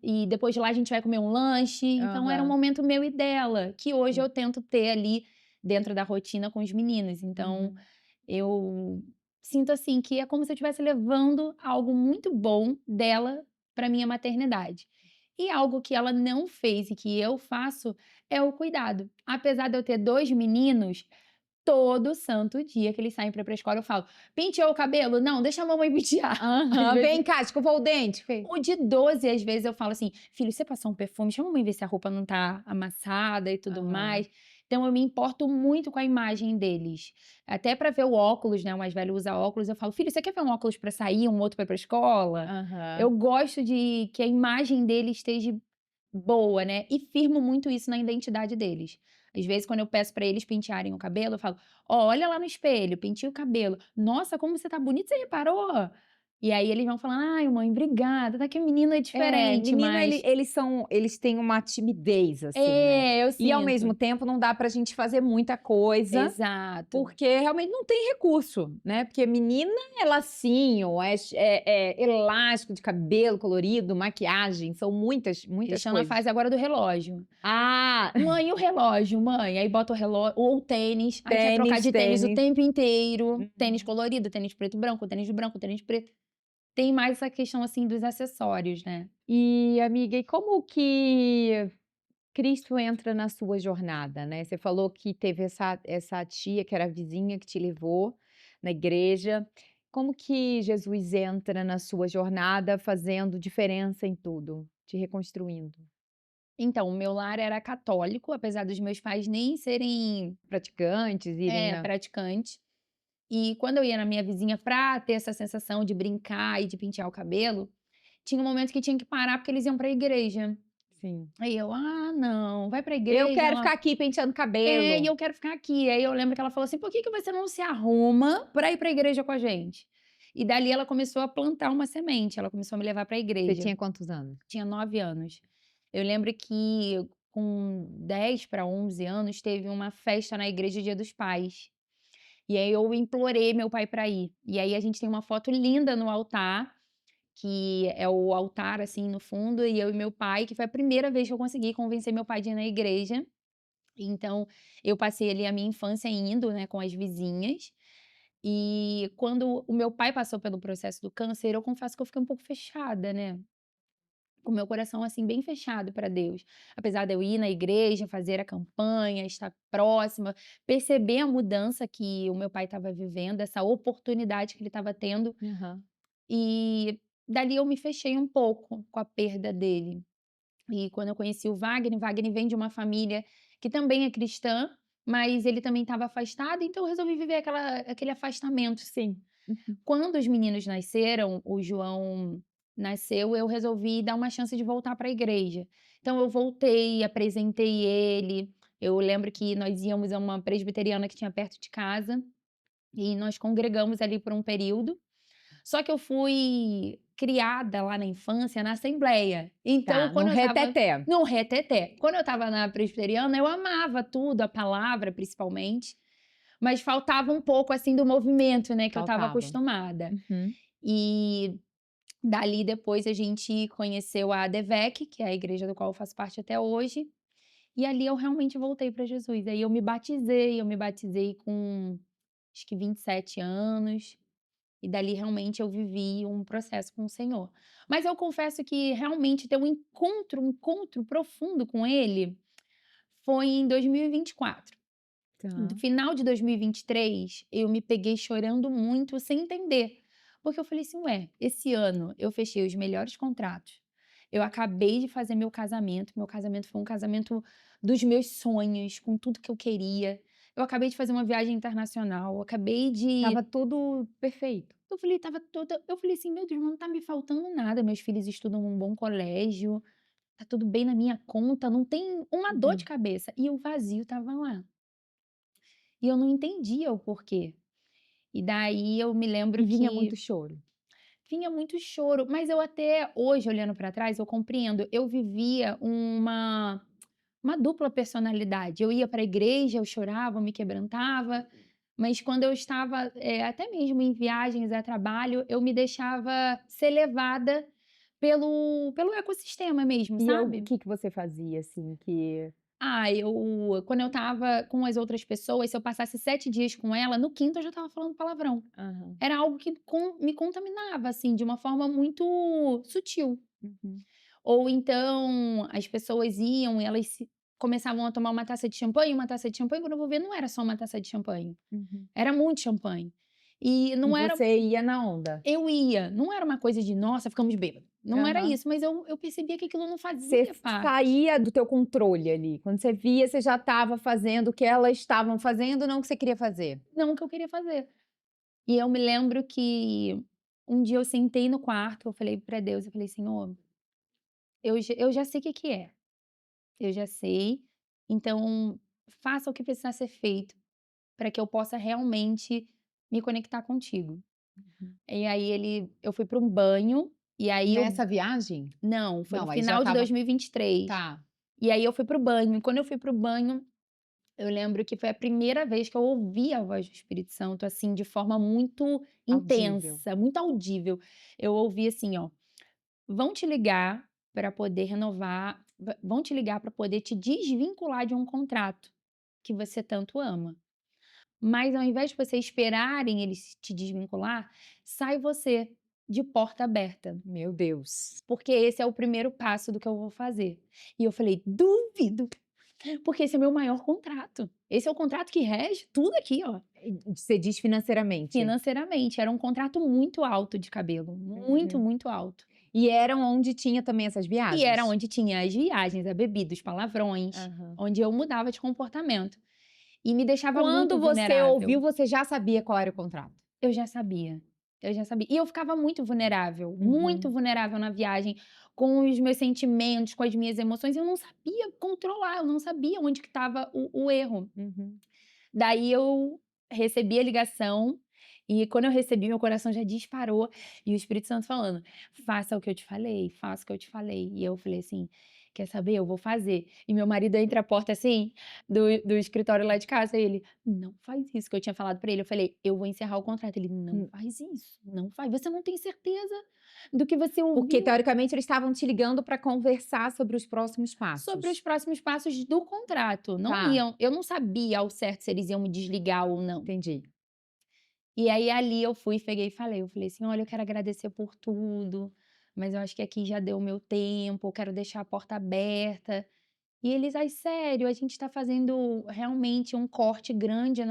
e depois de lá a gente vai comer um lanche". Então era um Aham. momento meu e dela, que hoje Sim. eu tento ter ali dentro da rotina com os meninos. Então Uhum. eu sinto, assim, que é como se eu estivesse levando algo muito bom dela para minha maternidade. E algo que ela não fez e que eu faço é o cuidado. Apesar de eu ter 2 meninos, todo santo dia que eles saem para ir pra escola eu falo: "Penteou o cabelo? Não, deixa a mamãe pentear". Às Aham. vezes "Vem cá, escovou o dente?" Fez. o de 12, às vezes, eu falo assim: "Filho, você passou um perfume? Deixa a mamãe ver se a roupa não tá amassada e tudo Aham. mais". Então eu me importo muito com a imagem deles. Até para ver o óculos, né, o mais velho usa óculos, eu falo: "Filho, você quer ver um óculos para sair, um outro para ir pra escola?". Eu Aham. gosto de que a imagem dele esteja boa, né, e firmo muito isso na identidade deles. Às vezes, quando eu peço para eles pentearem o cabelo, eu falo: "Ó, olha lá no espelho, penteia o cabelo. Nossa, como você tá bonito, você reparou?". E aí eles vão falando: "Ai, mãe, obrigada, tá que o menino é É, diferente, menino mas". eles têm uma timidez, assim, né. É, eu E ao mesmo sinto. tempo não dá pra gente fazer muita coisa, Exato. porque realmente não tem recurso, né, porque menina é lacinho, é elástico de cabelo colorido, maquiagem, são muitas, Eles muitas estão na coisas. fase agora do relógio. Ah, "Mãe, e o relógio, mãe?". Aí bota o relógio ou o tênis, aí quer trocar tênis, de tênis o tênis. tempo inteiro, tênis Uhum. colorido, tênis preto e branco, tênis preto. Tem mais essa questão, assim, dos acessórios, né. E amiga, e como que Cristo entra na sua jornada, né? Você falou que teve essa tia que era vizinha que te levou na igreja. Como que Jesus entra na sua jornada fazendo diferença em tudo, te reconstruindo? Então, o meu lar era católico, apesar dos meus pais nem serem, Praticantes irem na praticantes. E quando eu ia na minha vizinha pra ter essa sensação de brincar e de pentear o cabelo, tinha um momento que tinha que parar, porque eles iam pra igreja. sim. Aí eu: "Ah, não, vai pra Eu igreja". quero Ela: ficar aqui penteando "É, e cabelo. eu quero ficar aqui". Aí eu lembro que ela falou assim: "Por que que você não se arruma pra ir pra igreja com a gente?". E dali ela começou a plantar uma semente, ela começou a me levar pra Você igreja. tinha quantos anos? Tinha 9 anos. Eu lembro que com 10 para 11 anos teve uma festa na igreja Dia dos Pais. E aí eu implorei meu pai para ir. E aí a gente tem uma foto linda no altar, que é o altar, assim, no fundo, e eu e meu pai, que foi a primeira vez que eu consegui convencer meu pai de ir na igreja. Então, eu passei ali a minha infância indo, né, com as vizinhas. E quando o meu pai passou pelo processo do câncer, eu confesso que eu fiquei um pouco fechada, né. com o meu coração assim bem fechado para Deus. Apesar de eu ir na igreja, fazer a campanha, estar próxima, perceber a mudança que o meu pai estava vivendo, essa oportunidade que ele estava tendo, Aham. e dali eu me fechei um pouco com a perda dele. E quando eu conheci o Wagner vem de uma família que também é cristã, mas ele também estava afastado, então eu resolvi viver aquele afastamento. Sim. Uhum. Quando os meninos nasceram, o João nasceu, eu resolvi dar uma chance de voltar para a igreja. Então eu voltei, apresentei ele. Eu lembro que nós íamos a uma presbiteriana que tinha perto de casa e nós congregamos ali por um período. Só que eu fui criada lá na infância na assembleia. Então, Tá, num quando eu estava reteté. no reteté, quando eu estava na presbiteriana, eu amava tudo, a palavra principalmente, mas faltava um pouco assim do movimento, né, que eu estava Faltava. acostumada. Uhum. E dali depois a gente conheceu a ADVEC, que é a igreja do qual eu faço parte até hoje, e ali eu realmente voltei para Jesus. Aí eu me batizei com acho que 27 anos, e dali realmente eu vivi um processo com o Senhor. Mas eu confesso que realmente ter um encontro profundo com Ele foi em 2024. No Tá. final de 2023, eu me peguei chorando muito sem entender. Porque eu falei assim, ué, esse ano eu fechei os melhores contratos. Eu acabei de fazer meu casamento foi um casamento dos meus sonhos, com tudo que eu queria. Eu acabei de fazer uma viagem internacional, eu acabei de Estava tudo perfeito. eu falei, estava toda eu falei assim: "Meu Deus, não tá me faltando nada, meus filhos estudam num bom colégio, tá tudo bem na minha conta, não tem uma dor de Uhum. cabeça", e o vazio estava lá. E eu não entendia o porquê. E daí eu me lembro E vinha que muito choro. vinha muito choro, mas eu até hoje, olhando para trás, eu compreendo, eu vivia uma dupla personalidade. Eu ia para a igreja, eu chorava, eu me quebrantava, mas quando eu estava, até mesmo em viagens a trabalho, eu me deixava ser levada pelo ecossistema mesmo, E o sabe? que você fazia, assim, que Quando eu estava com as outras pessoas, se eu passasse 7 dias com ela, no quinto eu já estava falando palavrão. aham. Era algo que me contaminava, assim, de uma forma muito sutil. Uhum, Ou então as pessoas iam e começavam a tomar uma taça de champanhe, quando eu vou ver não era só uma taça de champanhe, uhum. era muito champanhe. E E não era você ia na onda? eu ia, não era uma coisa de: "Nossa, ficamos bêbados", não era Aham. isso, mas eu percebia que aquilo não Você fazia parte. saía do teu controle ali, quando você via, você já estava fazendo o que elas estavam fazendo, não o que você queria fazer. Não o que eu queria fazer. E eu me lembro que um dia eu sentei no quarto, eu falei para Deus, eu falei: "Senhor, eu já sei o que que é, eu já sei, então faça o que precisar ser feito, para que eu possa realmente me conectar contigo". Uhum. E aí eu fui para um banho, e aí eu Nessa viagem? não, foi no Não, aí já final de estava 2023. tá. E aí eu fui para o banho, e quando eu fui para o banho, eu lembro que foi a primeira vez que eu ouvi a voz do Espírito Santo, assim, de forma muito Audível. intensa, muito audível. Eu ouvi assim, ó: "Vão te ligar para poder renovar vão te ligar para poder te desvincular de um contrato que você tanto ama. Mas ao invés de você esperarem eles te desvincular, sai você, de porta aberta, Meu Deus. porque esse é o primeiro passo do que eu vou fazer". E eu falei: "Duvido, porque esse é meu maior contrato. Esse é o contrato que rege tudo aqui, ó". Você diz financeiramente? Financeiramente, era um contrato muito alto de cabelo, muito, Uhum. muito alto. E eram onde tinha também essas E era viagens? onde tinha as viagens, a bebida, os palavrões, Aham. onde eu mudava de comportamento. E me deixava muito Quando você ouviu, vulnerável. você já sabia qual era o contrato? Eu já sabia, eu já sabia. E eu ficava muito Uhum, vulnerável na viagem, com os meus sentimentos, com as minhas emoções, eu não sabia controlar, eu não sabia onde que estava o erro. uhum. Daí eu recebi a ligação, e quando eu recebi, meu coração já disparou, e o Espírito Santo falando: "Faça o que eu te falei, faça o que eu te falei". E eu falei assim: "Quer saber? Eu vou fazer". E meu marido entra a porta, assim, do escritório lá de casa, e ele: "Não faz isso", que eu tinha falado pra ele, eu falei: "Eu vou encerrar o contrato", ele: "Não Hum, faz isso, não faz, você não tem certeza do que você porque ouviu teoricamente eles estavam te ligando para conversar sobre os próximos sobre os passos. próximos passos do contrato, não Tá, iam eu não sabia ao certo se eles iam me desligar ou não". entendi. E aí ali eu fui, peguei e falei, eu falei assim: "Olha, eu quero agradecer por tudo, mas eu acho que aqui já deu o meu tempo, eu quero deixar a porta aberta. E eles: "Ai, sério, a gente tá fazendo realmente um corte grande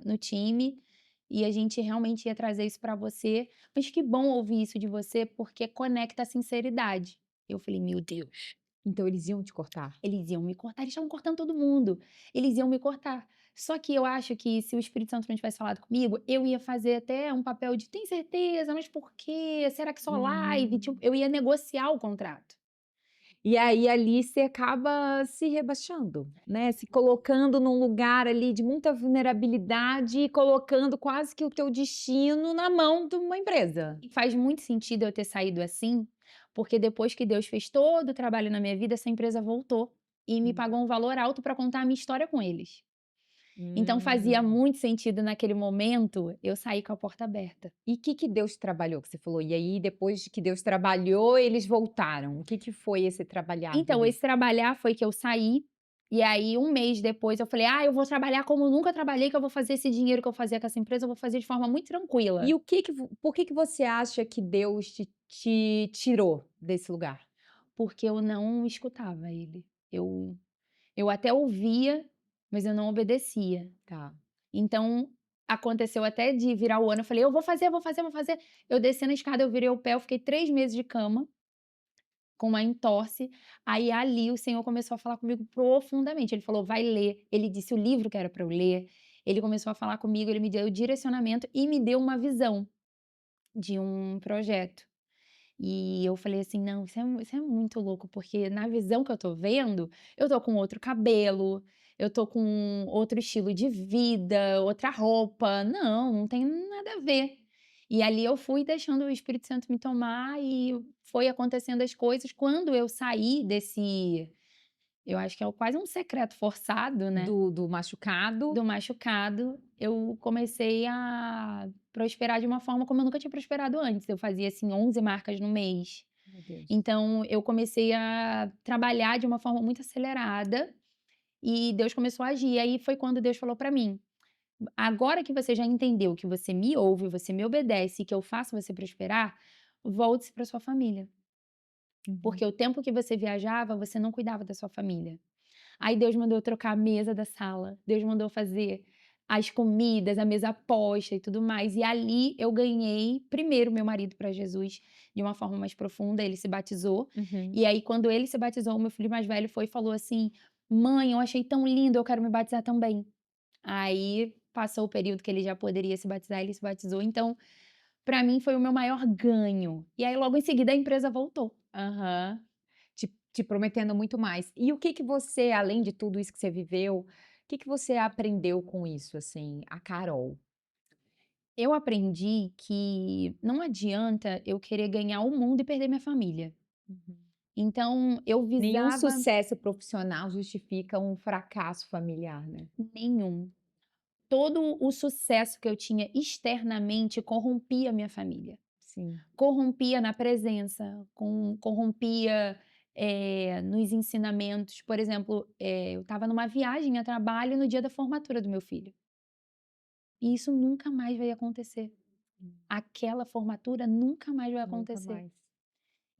no time, e a gente realmente ia trazer isso pra você, mas que bom ouvir isso de você, porque conecta a sinceridade". Eu falei: "Meu Deus". Então eles iam te cortar? Eles iam me cortar, eles estavam cortando todo mundo. Eles iam me cortar. Só que eu acho que se o Espírito Santo não tivesse falado comigo, eu ia fazer até um papel de: "Tem certeza? Mas por quê? Será que só live?" Tipo, Hum. eu ia negociar o contrato. E aí ali você acaba se rebaixando, né, se colocando num lugar ali de muita vulnerabilidade e colocando quase que o teu destino na mão de uma empresa. E faz muito sentido eu ter saído assim, porque depois que Deus fez todo o trabalho na minha vida, essa empresa voltou e me Hum. pagou um valor alto para contar a minha história com eles. Então fazia Hum. muito sentido naquele momento eu sair com a porta aberta. E o que que Deus trabalhou que você falou? E aí depois de que Deus trabalhou, eles voltaram. O que que foi esse trabalhar de Então, Deus? esse trabalhar foi que eu saí, e aí um mês depois eu falei: "Ah, eu vou trabalhar como nunca trabalhei, que eu vou fazer esse dinheiro que eu fazia com essa empresa, eu vou fazer de forma muito E tranquila". o que que vo por que que você acha que Deus te tirou desse lugar? Porque eu não escutava ele. Eu até ouvia, mas eu não obedecia. Tá. Então, aconteceu até de virar o ano, eu falei: "Eu vou fazer, vou fazer, vou fazer". Eu desci na escada, eu virei o pé, eu fiquei 3 meses de cama, com uma entorse, aí ali o Senhor começou a falar comigo profundamente, ele falou: "Vai ler", ele disse o livro que era para eu ler, ele começou a falar comigo, ele me deu o direcionamento e me deu uma visão de um projeto. E eu falei assim: "Não, isso é muito louco, porque na visão que eu tô vendo, eu tô com outro cabelo, eu tô com outro estilo de vida, outra roupa, não tem nada a ver". E ali eu fui deixando o Espírito Santo me tomar e foi acontecendo as coisas. Quando eu saí desse, eu acho que é quase um secreto forçado, né, Do machucado. do machucado, eu comecei a prosperar de uma forma como eu nunca tinha prosperado antes. Eu fazia, assim, 11 marcas no mês. Meu Deus. Então eu comecei a trabalhar de uma forma muito acelerada e Deus começou a agir. E aí foi quando Deus falou pra mim: "Agora que você já entendeu que você me ouve, você me obedece e que eu faço você prosperar, volte-se pra sua família, Uhum. porque o tempo que você viajava, você não cuidava da sua família". Aí Deus mandou eu trocar a mesa da sala, Deus mandou fazer as comidas, a mesa posta e tudo mais. E ali eu ganhei primeiro meu marido para Jesus de uma forma mais profunda, ele se batizou. Uhum. E aí quando ele se batizou, o meu filho mais velho foi e falou assim: "Mãe, eu achei tão lindo, eu quero me batizar também". Aí passou o período que ele já poderia se batizar, ele se batizou. Então, para mim foi o meu maior ganho. E aí logo em seguida a empresa voltou. Aham. Te prometendo muito mais. E o que que você, além de tudo isso que você viveu, o que que você aprendeu com isso, assim, a Carol? Eu aprendi que não adianta eu querer ganhar o mundo e perder minha família. Uhum. Então eu Nenhum visava sucesso profissional justifica um fracasso familiar, né. nenhum. Todo o sucesso que eu tinha externamente corrompia minha família. Sim. Corrompia na presença, corrompia, nos ensinamentos. Por exemplo, eu estava numa viagem a trabalho no dia da formatura do meu filho. E isso nunca mais vai acontecer. Hum. Aquela formatura nunca mais vai Nunca acontecer. mais.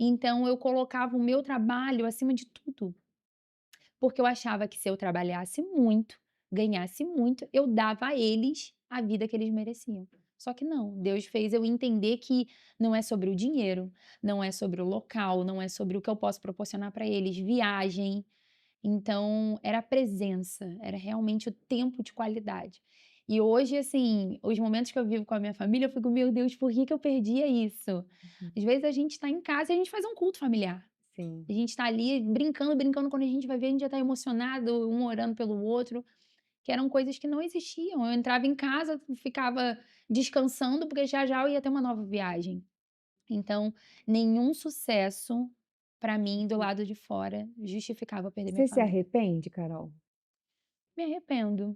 Então eu colocava o meu trabalho acima de tudo, porque eu achava que se eu trabalhasse muito, ganhasse muito, eu dava a eles a vida que eles mereciam. Só que não, Deus fez eu entender que não é sobre o dinheiro, não é sobre o local, não é sobre o que eu posso proporcionar para eles, viagem. Então, era a presença, era realmente o tempo de qualidade. E hoje, assim, os momentos que eu vivo com a minha família, eu fico: "Meu Deus, por que que eu perdia isso?". Uhum. Às vezes a gente está em casa e a gente faz um culto familiar. Sim. A gente está ali brincando, brincando, quando a gente vai ver, a gente já está emocionado, um orando pelo outro, que eram coisas que não existiam. Eu entrava em casa, ficava descansando, porque já já eu ia ter uma nova viagem. Então, nenhum sucesso, para mim, do lado de fora, justificava perder minha Você se família. arrepende, Carol? Me arrependo.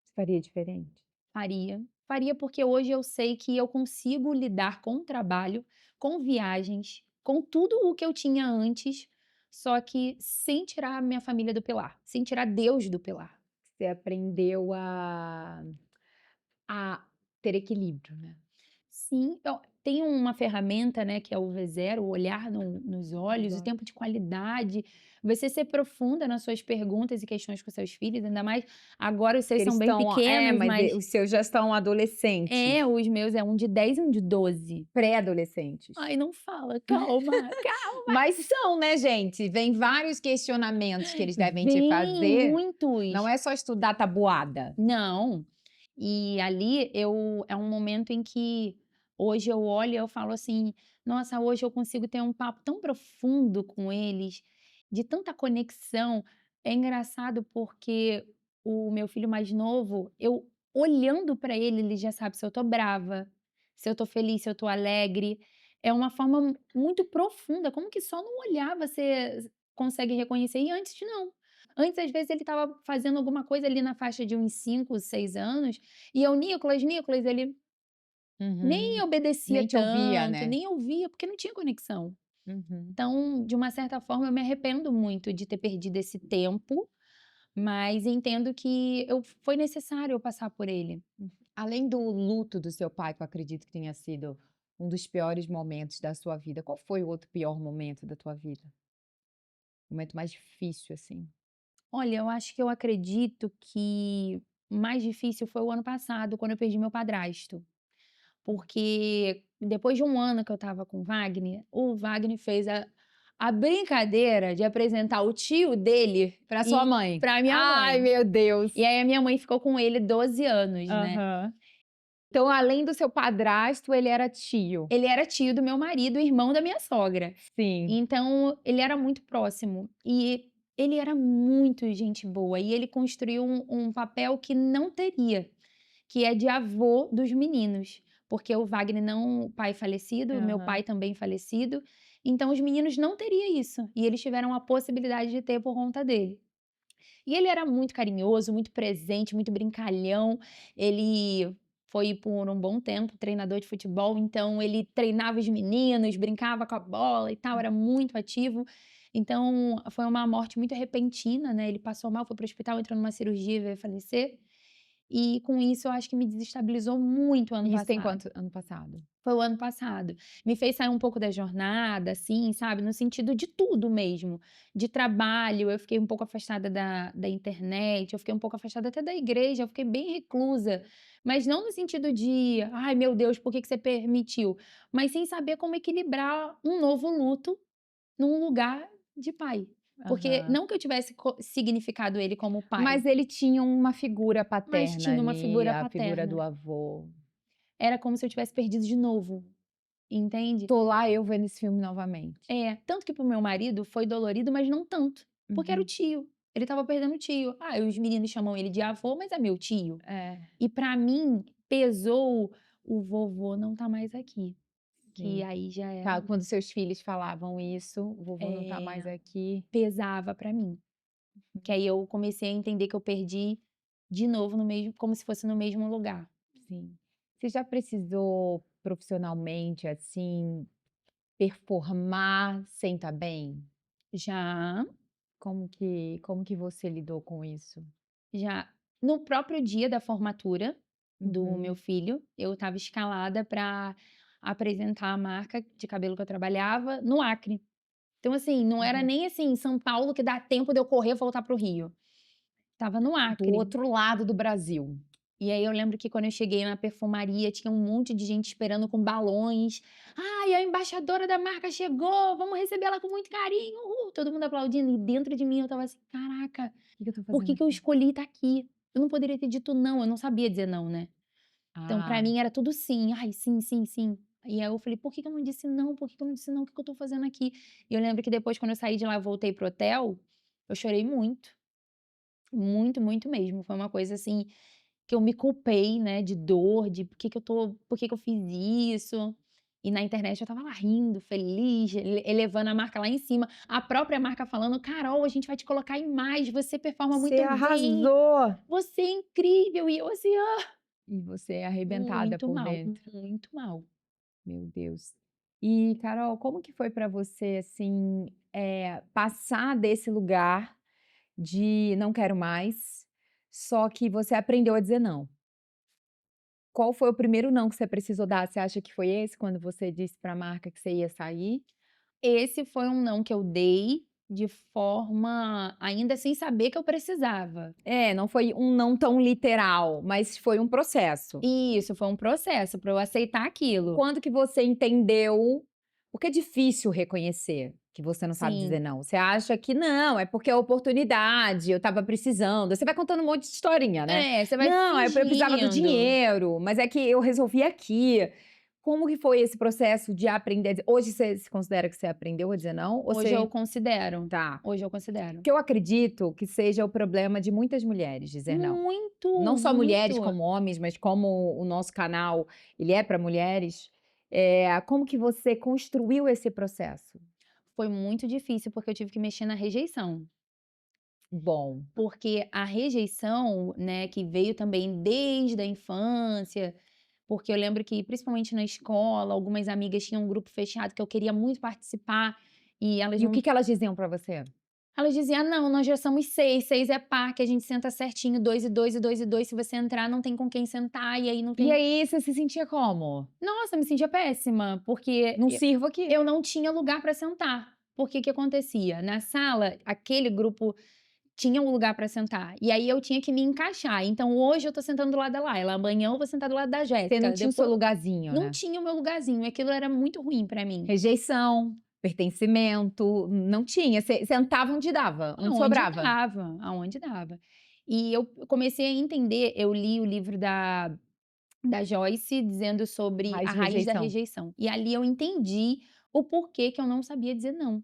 Você faria diferente? Faria. Faria porque hoje eu sei que eu consigo lidar com o trabalho, com viagens, com tudo o que eu tinha antes, só que sem tirar a minha família do pilar, sem tirar Deus do pilar. Você aprendeu a ter equilíbrio, né. Sim, tem uma ferramenta, né, que é o V0, o olhar nos olhos, o tempo de qualidade, você ser profunda nas suas perguntas e questões com seus filhos, ainda mais agora os seus Eles são bem estão, pequenos, mas mas os seus já estão adolescentes, os meus é um de 10 e um de 12. pré-adolescentes. Ai, não fala, calma, calma. Mas são, né, gente? Vem vários questionamentos que eles devem te Vem fazer. Não muitos. é só estudar tabuada. Não. E ali é um momento em que hoje eu olho e eu falo assim: "Nossa, hoje eu consigo ter um papo tão profundo com eles, de tanta conexão". É engraçado porque o meu filho mais novo, eu olhando para ele, ele já sabe se eu tô brava, se eu tô feliz, se eu tô alegre. É uma forma muito profunda, como que só no olhar você consegue reconhecer, e antes não. Antes, às vezes, ele estava fazendo alguma coisa ali na faixa de uns 5, 6 anos, e eu: "Nicolas, Nicolas", ele nem Uhum. obedecia Nem te ouvia, tanto, né? nem ouvia, porque não tinha conexão. Uhum. Então, de uma certa forma, eu me arrependo muito de ter perdido esse tempo, mas entendo que foi necessário eu passar por ele. Além do luto do seu pai, que eu acredito que tenha sido um dos piores momentos da sua vida, qual foi o outro pior momento da tua vida? O momento mais difícil, assim? Olha, eu acho que eu acredito que mais difícil foi o ano passado, quando eu perdi meu padrasto. Porque depois de um ano que eu estava com o Wagner fez a brincadeira de apresentar o tio dele Pra sua mãe? pra minha Ai, mãe. meu Deus! E aí a minha mãe ficou com ele 12 anos, né. Aham. Então, além do seu padrasto, ele era tio? Ele era tio do meu marido, irmão da minha sogra. Sim. Então, ele era muito próximo e ele era muito gente boa e ele construiu um papel que não teria, que é de avô dos meninos, porque o Wagner não, o pai falecido, meu Aham. pai também falecido, então os meninos não teriam isso, e eles tiveram a possibilidade de ter por conta dele. E ele era muito carinhoso, muito presente, muito brincalhão. Ele foi por um bom tempo treinador de futebol, então ele treinava os meninos, brincava com a bola e tal, era muito ativo. Então foi uma morte muito repentina, né? Ele passou mal, foi para o hospital, entrou numa cirurgia e veio falecer. E com isso eu acho que me desestabilizou muito ano E isso tem passado. quanto ano passado? Foi o ano passado. Me fez sair um pouco da jornada, assim, sabe, no sentido de tudo mesmo, de trabalho, eu fiquei um pouco afastada da internet, eu fiquei um pouco afastada até da igreja, eu fiquei bem reclusa, mas não no sentido de: "Ai, meu Deus, por que que você permitiu?", mas sem saber como equilibrar um novo luto num lugar de pai. Porque Aham. não que eu tivesse significado ele como pai, Mas ele tinha uma figura mas paterna tinha uma ali, figura a figura do paterna. avô. Era como se eu tivesse perdido de novo, entende? Tô lá eu vendo esse filme novamente. É, tanto que para o meu marido foi dolorido, mas não tanto, porque era o Uhum. tio. Ele estava perdendo o tio. Ah, os meninos chamam ele de avô, mas é meu tio. É, E para mim pesou o vovô não tá mais aqui, que sim. aí já era Tá, quando seus filhos falavam isso: "O vovô não tá mais é, aqui". pesava para mim. Que aí eu comecei a entender que eu perdi de novo no mesmo, como se fosse no mesmo lugar. Sim. Você já precisou profissionalmente, assim, performar sem estar bem? Já Como que você lidou com isso? Já no próprio dia da formatura do meu Uhum, filho, eu estava escalada para apresentar a marca de cabelo que eu trabalhava no Acre. Então, assim, não era uhum. nem assim em São Paulo que dá tempo de eu correr e voltar para o Rio. Estava no Do Acre. outro lado do Brasil. E aí eu lembro que quando eu cheguei na perfumaria, tinha um monte de gente esperando com balões. "Ai, a embaixadora da marca chegou, vamos recebê-la com muito carinho, uhul", todo mundo aplaudindo. E dentro de mim eu estava assim: "Caraca, O que que eu tô por fazendo que que eu aqui? escolhi estar aqui? Eu não poderia ter dito não", eu não sabia dizer não, né. Então pra Ah, mim era tudo sim, "Ai, sim, sim, sim". E aí eu falei: "Por que que eu não disse não? Por que que eu não disse não? O que que eu tô fazendo aqui?". E eu lembro que depois quando eu saí de lá, voltei pro hotel, eu chorei muito, muito, muito mesmo. Foi uma coisa assim, que eu me culpei, né, de dor, de por que que eu fiz isso. E na internet eu estava lá rindo, feliz, elevando a marca lá em cima. A própria marca falando: "Carol, a gente vai te colocar em mais, você performa você muito bem, arrasou! você é incrível". E eu assim: "Ah", E você é arrebentada muito por mal, dentro. muito mal. Meu Deus. E, Carol, como que foi para você, assim, passar desse lugar de não quero mais, só que você aprendeu a dizer não? qual foi o primeiro não que você precisou dar? Você acha que foi esse, quando você disse para a marca que você ia sair? Esse foi um não que eu dei de forma ainda sem saber que eu precisava. É, não foi um não tão literal, mas foi um processo. Isso, foi um processo para eu aceitar aquilo. Quando que você entendeu, porque é difícil reconhecer que você não sabe dizer Sim. não. Você acha que não, é porque é oportunidade, eu estava precisando. Você vai contando um monte de historinha, né. É, você vai Não, é porque eu precisava do fingindo. dinheiro, mas é que eu resolvi aqui. Como que foi esse processo de aprender a dizer, hoje você se considera que você aprendeu a dizer não, ou Hoje eu você considero. tá. Hoje eu considero. Porque eu acredito que seja o problema de muitas mulheres dizer não. Muito, Não só mulheres muito. como homens, mas como o nosso canal, ele é para mulheres, como que você construiu esse processo? Foi muito difícil, porque eu tive que mexer na rejeição. Bom, Porque a rejeição, né, que veio também desde a infância, porque eu lembro que, principalmente na escola, algumas amigas tinham um grupo fechado que eu queria muito participar e elas e o não. que que elas diziam para você? Elas diziam: "Ah, não, nós já somos 6, 6 é par, que a gente senta certinho, 2 e 2 e 2 e 2. Se você entrar, não tem com quem sentar, e aí não E tem". aí você se sentia como? Nossa, eu me sentia péssima, porque "Não sirvo aqui". eu não tinha lugar para sentar. Porque que acontecia? Na sala, aquele grupo tinha um lugar para sentar, e aí eu tinha que me encaixar. Então hoje eu tô sentando do lado da Laila, amanhã eu vou sentar do lado da Você não Jéssica, tinha o seu depois lugarzinho, não né? tinha o meu lugarzinho, e aquilo era muito ruim para mim. Rejeição, pertencimento, não tinha, você sentava onde dava, onde Aonde sobrava. dava, aonde dava. E eu comecei a entender, eu li o livro da Joyce dizendo sobre Raiz a de raiz da rejeição. rejeição, e ali eu entendi o porquê que eu não sabia dizer não.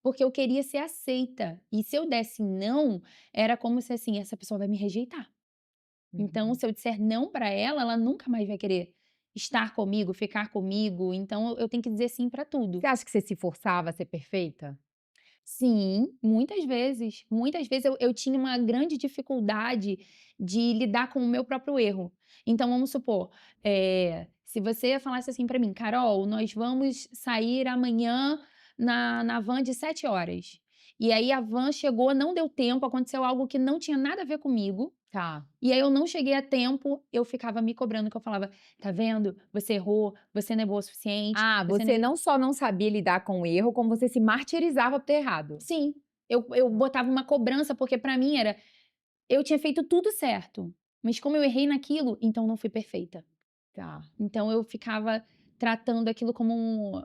Porque eu queria ser aceita, e se eu desse não, era como se, assim, essa pessoa vai me rejeitar. Então, Uhum. se eu disser não para ela, ela nunca mais vai querer estar comigo, ficar comigo, então eu tenho que dizer sim para tudo. Você acha que você se forçava a ser perfeita? Sim, muitas vezes. Muitas vezes eu tinha uma grande dificuldade de lidar com o meu próprio erro. Então, vamos supor, se você falasse assim para mim: "Carol, nós vamos sair amanhã na van de 7 horas". E aí a van chegou, não deu tempo, aconteceu algo que não tinha nada a ver comigo, Tá. e aí eu não cheguei a tempo, eu ficava me cobrando, que eu falava: "Tá vendo? Você errou, você não é boa o suficiente, Ah, você". você não só não sabia lidar com o erro, como você se martirizava por ter errado. Sim, eu botava uma cobrança, porque pra mim era: eu tinha feito tudo certo, mas como eu errei naquilo, então não fui perfeita. Tá. Então eu ficava tratando aquilo como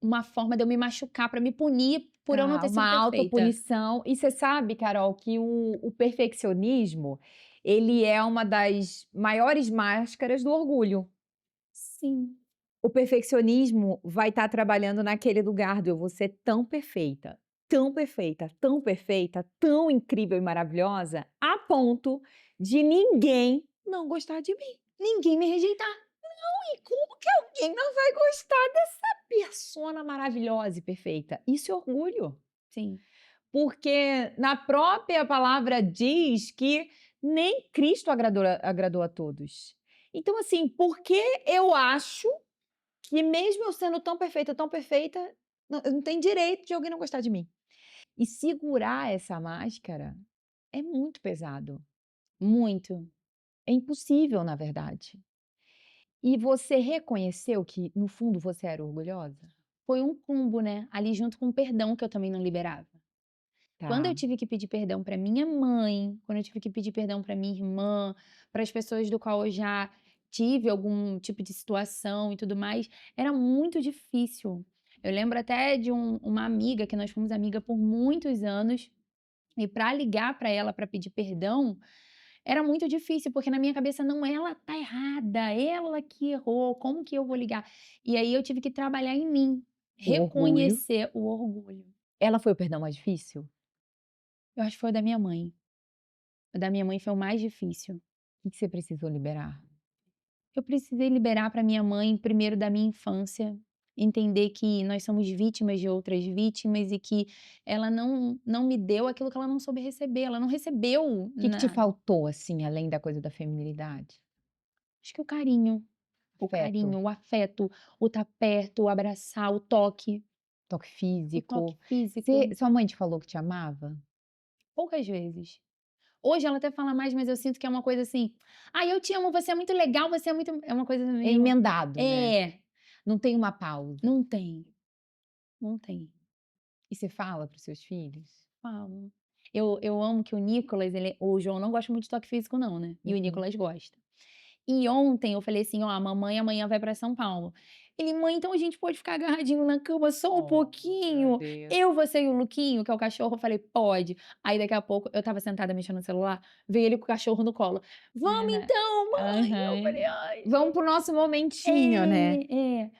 uma forma de eu me machucar pra me punir por eu não Tá, ter sido uma perfeita. autopunição. E você sabe, Carol, que o perfeccionismo, ele é uma das maiores máscaras do orgulho. Sim, O perfeccionismo vai estar trabalhando naquele lugar do eu vou ser tão perfeita, tão perfeita, tão perfeita, tão incrível e maravilhosa, a ponto de ninguém não gostar de mim. ninguém me rejeitar. E como que alguém não vai gostar dessa persona maravilhosa e perfeita? Isso é orgulho. Sim, Porque na própria palavra diz que nem Cristo agradou a todos. Então, assim, por que eu acho que mesmo eu sendo tão perfeita, não tem direito de alguém não gostar de mim? E segurar essa máscara é muito pesado. muito. É impossível, na verdade. E você reconheceu que, no fundo, você era orgulhosa? Foi um combo, né, ali junto com o perdão que eu também não liberava. Quando eu Tá. tive que pedir perdão para minha mãe, quando eu tive que pedir perdão para minha irmã, para as pessoas do qual eu já tive algum tipo de situação e tudo mais, era muito difícil. Eu lembro até de uma amiga, que nós fomos amiga por muitos anos, e para ligar para ela para pedir perdão, era muito difícil, porque na minha cabeça, não, ela tá errada, ela que errou, como que eu vou ligar? E aí eu tive que trabalhar em mim, O orgulho. reconhecer o orgulho. Ela foi o perdão mais difícil? Eu acho que foi o da minha mãe. O da minha mãe foi o mais difícil. O que você precisou liberar? Eu precisei liberar para minha mãe, primeiro, da minha infância, entender que nós somos vítimas de outras vítimas e que ela não me deu aquilo que ela não soube receber, ela não recebeu O que que te na faltou, assim, além da coisa da feminilidade? acho que o Afeto, carinho, o afeto, o estar perto, o abraçar, toque o toque físico. físico, Sua mãe te falou que te amava? poucas vezes. Hoje ela até fala mais, mas eu sinto que é uma coisa assim: "Ai, eu te amo, você é muito legal, você é muito", é uma coisa É meio emendado, né? é, Não tem uma pausa. não tem, não tem. E você fala para os seus filhos? Falo. Eu amo que o Nicolas, o João não gosta muito de toque físico não, né, e o Uhum. Nicolas gosta. E ontem eu falei assim: "Ó, a mamãe amanhã vai pra São Paulo". Ele: "Mãe, então a gente pode ficar agarradinho na cama só um Oh, meu pouquinho? Deus. Eu, você e o Luquinho", que é o cachorro, eu falei: "Pode". Aí daqui a pouco eu estava sentada mexendo no celular, veio ele com o cachorro no colo: "Vamos Aham. então, mãe". Eu Aham. falei: "Ai, Vamos pro nosso momentinho, né? é".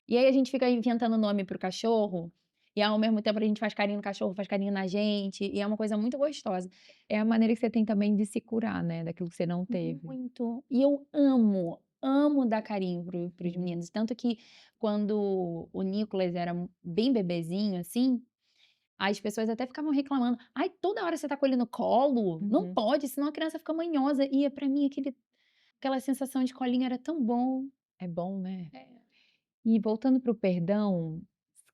E aí a gente fica inventando nome para o cachorro, e ao mesmo tempo a gente faz carinho no cachorro, faz carinho na gente, e é uma coisa muito gostosa. É a maneira que você tem também de se curar, né, daquilo que você não teve. Muito. E eu amo, amo dar carinho para os Uhum. meninos. Tanto que quando o Nicolas era bem bebezinho, assim, as pessoas até ficavam reclamando: "Ai, toda hora você tá com ele no colo? Não Uhum. pode, senão a criança fica manhosa". E para mim aquela sensação de colinho era tão bom. É bom, né? É. E voltando para o perdão,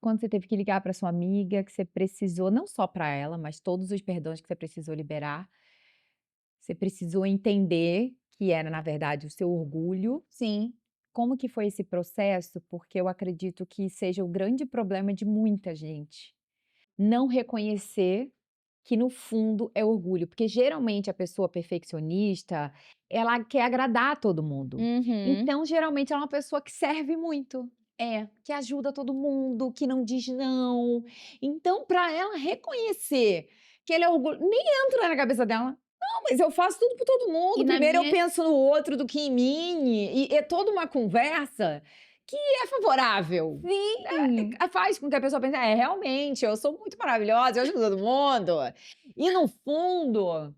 quando você teve que ligar para sua amiga, que você precisou, não só para ela, mas todos os perdões que você precisou liberar, você precisou entender que era, na verdade, o seu orgulho. Sim. Como que foi esse processo? Porque eu acredito que seja o grande problema de muita gente. Não reconhecer que no fundo é orgulho, porque geralmente a pessoa perfeccionista, ela quer agradar a todo mundo. Uhum. Então, geralmente ela é uma pessoa que serve muito, É. que ajuda todo mundo, que não diz não. Então, para ela reconhecer que ele é orgulho, nem entra na cabeça dela. Não, mas eu faço tudo por todo E mundo. na Primeiro eu minha penso no outro do que em mim. E é toda uma conversa que é favorável. sim! Faz com que a pessoa pense: "É, realmente, eu sou muito maravilhosa, eu ajudo todo mundo". E no fundo,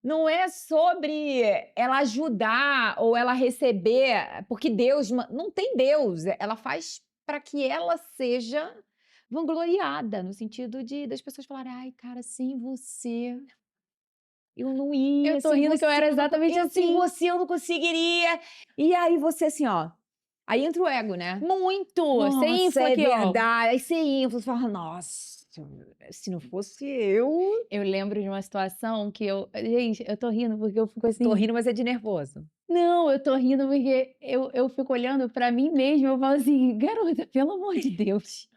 não é sobre ela ajudar ou ela receber, porque Deus não tem Deus, ela faz para que ela seja vangloriada, no sentido de das pessoas falarem: "Ai, cara, sem você eu não Eu ia, tô sem rindo que eu você era exatamente sem assim. você eu não conseguiria". E aí você assim, ó, aí entra o ego, né? Muito! Sem Nossa, infla é aqui, ó. verdade. Aí você infla, você fala: "Nossa, se não fosse eu". Eu lembro de uma situação que gente, eu tô rindo porque eu fico Tô assim rindo, mas é de nervoso. não, eu tô rindo porque eu fico olhando pra mim mesma, eu falo assim: "Garota, pelo amor de Deus".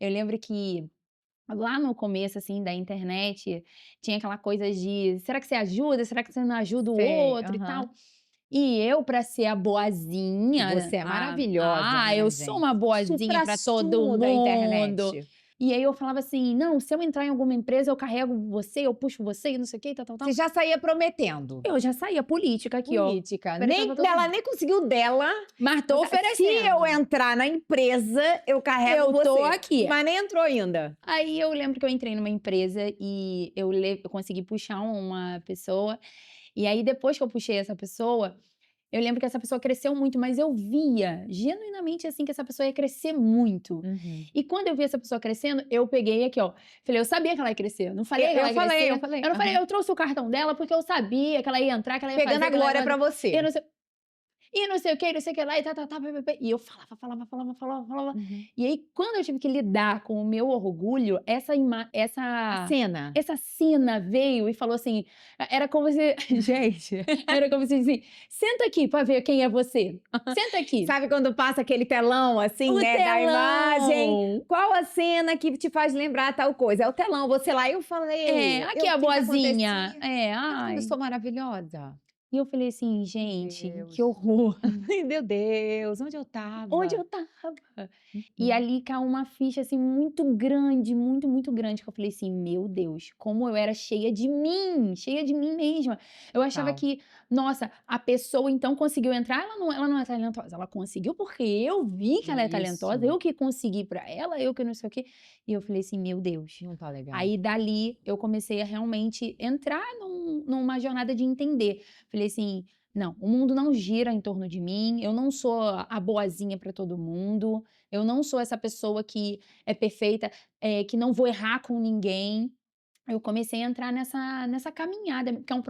Eu lembro que lá no começo, assim, da internet, tinha aquela coisa de: "Será que você ajuda? Será que você não ajuda o Sei, outro e aham. tal?". E eu, pra ser a E boazinha, você é maravilhosa, eu né, sou uma gente. boazinha pra todo Suprassumo da mundo. internet. E aí eu falava assim: "Não, se eu entrar em alguma empresa, eu carrego você, eu puxo você e não sei o quê, tal, tal, Você tal". já saía prometendo. Eu já saía política aqui, ó, Política, oferecendo pra nem todo ela mundo. nem conseguiu dela, Mas tô mas se eu oferecendo. entrar na empresa, eu carrego Eu tô você. aqui. Mas nem entrou ainda. Aí eu lembro que eu entrei numa empresa e eu consegui puxar uma pessoa, e aí depois que eu puxei essa pessoa, eu lembro que essa pessoa cresceu muito, mas eu via genuinamente, assim, que essa pessoa ia crescer muito. Uhum. E quando eu vi essa pessoa crescendo, eu peguei aqui, ó, falei: "Eu sabia que ela ia crescer, não falei que ela Eu ia falei, eu crescer, falei. eu não falei, Aham. eu trouxe o cartão dela porque eu sabia que ela ia entrar, que ela ia Pegando fazer, a que ela ia glória pra fazer, e você. não sei". E não sei o que, não sei o que lá, e tá-tá-tá, pê-pê-pê. E eu falava, falava, falava, falava, falava. Uhum. E aí, quando eu tive que lidar com o meu orgulho, A cena. essa cena veio e falou assim, era como se gente, era como se assim: "Senta aqui pra ver quem é você. Senta aqui". Sabe quando passa aquele telão, assim, O né, da imagem? telão! Qual a cena que te faz lembrar tal coisa? É o telão, você lá, eu É, falei, aqui eu a o que que boazinha. acontecia? É, Tá vendo como eu ai. sou maravilhosa? E eu falei assim: Meu "Gente, que Deus. horror". Ai, meu Deus, onde eu Onde estava? eu estava? E Uhum. ali caiu uma ficha, assim, muito grande, muito, muito grande, que eu falei assim: "Meu Deus, como eu era cheia de mim mesma". Eu achava Total. que, nossa, a pessoa então conseguiu entrar, ela não é talentosa, ela conseguiu porque eu vi que ela é talentosa, Isso, eu que consegui pra ela, eu que não sei o quê. E eu falei assim: "Meu Deus". não tá legal. Aí dali eu comecei a realmente entrar numa jornada de entender. Falei assim: "Não, o mundo não gira em torno de mim, eu não sou a boazinha para todo mundo, eu não sou essa pessoa que é perfeita, que não vou errar com ninguém". Eu comecei a entrar nessa caminhada, que é um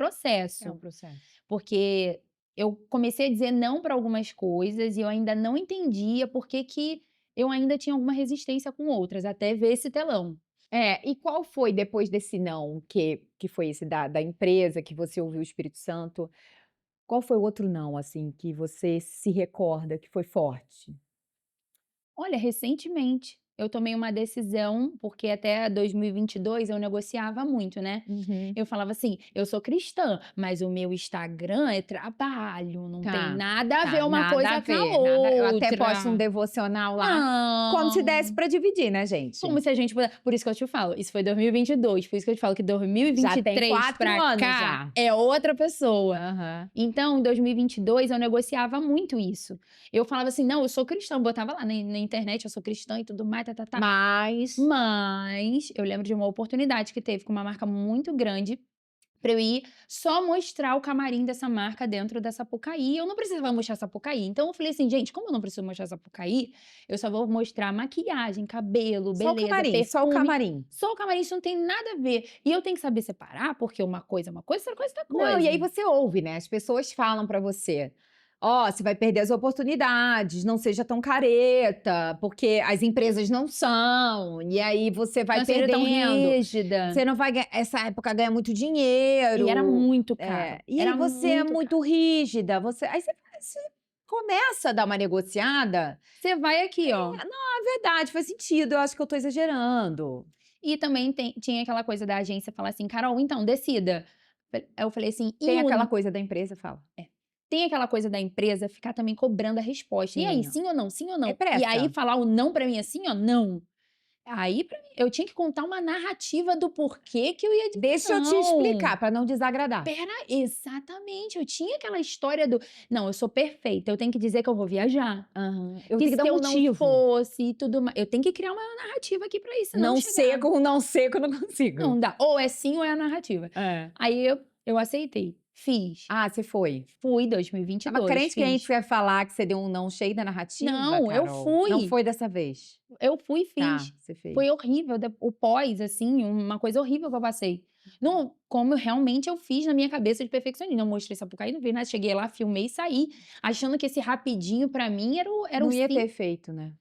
É um processo, processo. porque eu comecei a dizer não para algumas coisas e eu ainda não entendia por que que eu ainda tinha alguma resistência com outras, até ver esse telão. É, e qual foi depois desse não, que foi esse da empresa, que você ouviu o Espírito Santo, qual foi o outro não, assim, que você se recorda que foi forte? Olha, recentemente eu tomei uma decisão, porque até 2022 eu negociava muito, né. Uhum. Eu falava assim: "Eu sou cristã, mas o meu Instagram é trabalho, não tem Tá, nada a ver tá, uma nada a coisa com a ver, nada eu até posto um outra". devocional lá, como se desse Não. pra dividir, né, gente? Como se a gente puder por isso que eu te falo, isso foi 2022, por isso que eu te falo que Já tem 2023 4 pra anos cá já. é outra pessoa. Aham. Então, em 2022 eu negociava muito isso. Eu falava assim: "Não, eu sou cristã", botava lá na internet: "Eu sou cristã e tudo mais, tá-tá-tá". Mas Mas eu lembro de uma oportunidade que teve com uma marca muito grande para eu ir só mostrar o camarim dessa marca dentro da Sapucaí. Eu não precisava mostrar Sapucaí. Então eu falei assim: "Gente, como eu não preciso mostrar Sapucaí, eu só vou mostrar maquiagem, cabelo, só o beleza, camarim, só o perfume, camarim. só o camarim, isso não tem nada a ver". E eu tenho que saber separar, porque uma coisa é uma coisa, outra coisa é outra Não, e aí coisa. você ouve, né, as pessoas falam pra você: "Ó, você vai perder as oportunidades, não seja tão careta, porque as empresas não são, e aí você vai Não seja tão perdendo, rígida. você não vai ganhar essa época ganha muito E era dinheiro". muito É, caro, e aí era você é muito caro. muito rígida, você começa a dar uma negociada, Você vai aqui, ó. é verdade, faz sentido, eu acho que eu tô exagerando. E também tinha aquela coisa da agência falar assim: "Carol, então decida". Eu falei assim: Tem "E aquela o". coisa da empresa, fala. É. Tem aquela coisa da empresa ficar também cobrando a resposta. "E aí, Tinha. sim ou não? Sim ou É não?". E aí pressa. falar o não pra mim assim, ó: "Não". Aí pra mim eu tinha que contar uma narrativa do porquê que eu ia dizer Deixa eu te não. explicar, pra não desagradar. Exatamente, eu tinha aquela história do: "Não, eu sou perfeita, eu tenho que dizer que eu vou viajar, Aham. Eu que tenho que se dar um eu não motivo. fosse e tudo mais eu tenho que criar uma narrativa aqui pra isso, senão Não chegar". seco, não seco, não consigo. Não dá, ou é sim ou é a narrativa. É. Aí eu aceitei, fiz. Ah, você foi. Fui, dois mil e vinte e Estava dois, crente que a gente fiz. ia falar que você deu um não cheio da narrativa, Não, eu Carol? Não fui, foi dessa vez? eu fui e Tá, fiz. você fez. Foi horrível, o pós, assim, uma coisa horrível que eu passei. Não, como realmente eu fiz na minha cabeça de perfeccionista, não mostrei Sapucaí, não vi nada, cheguei lá, filmei e saí, achando que esse rapidinho pra mim era o Não ia sim. ter feito, né?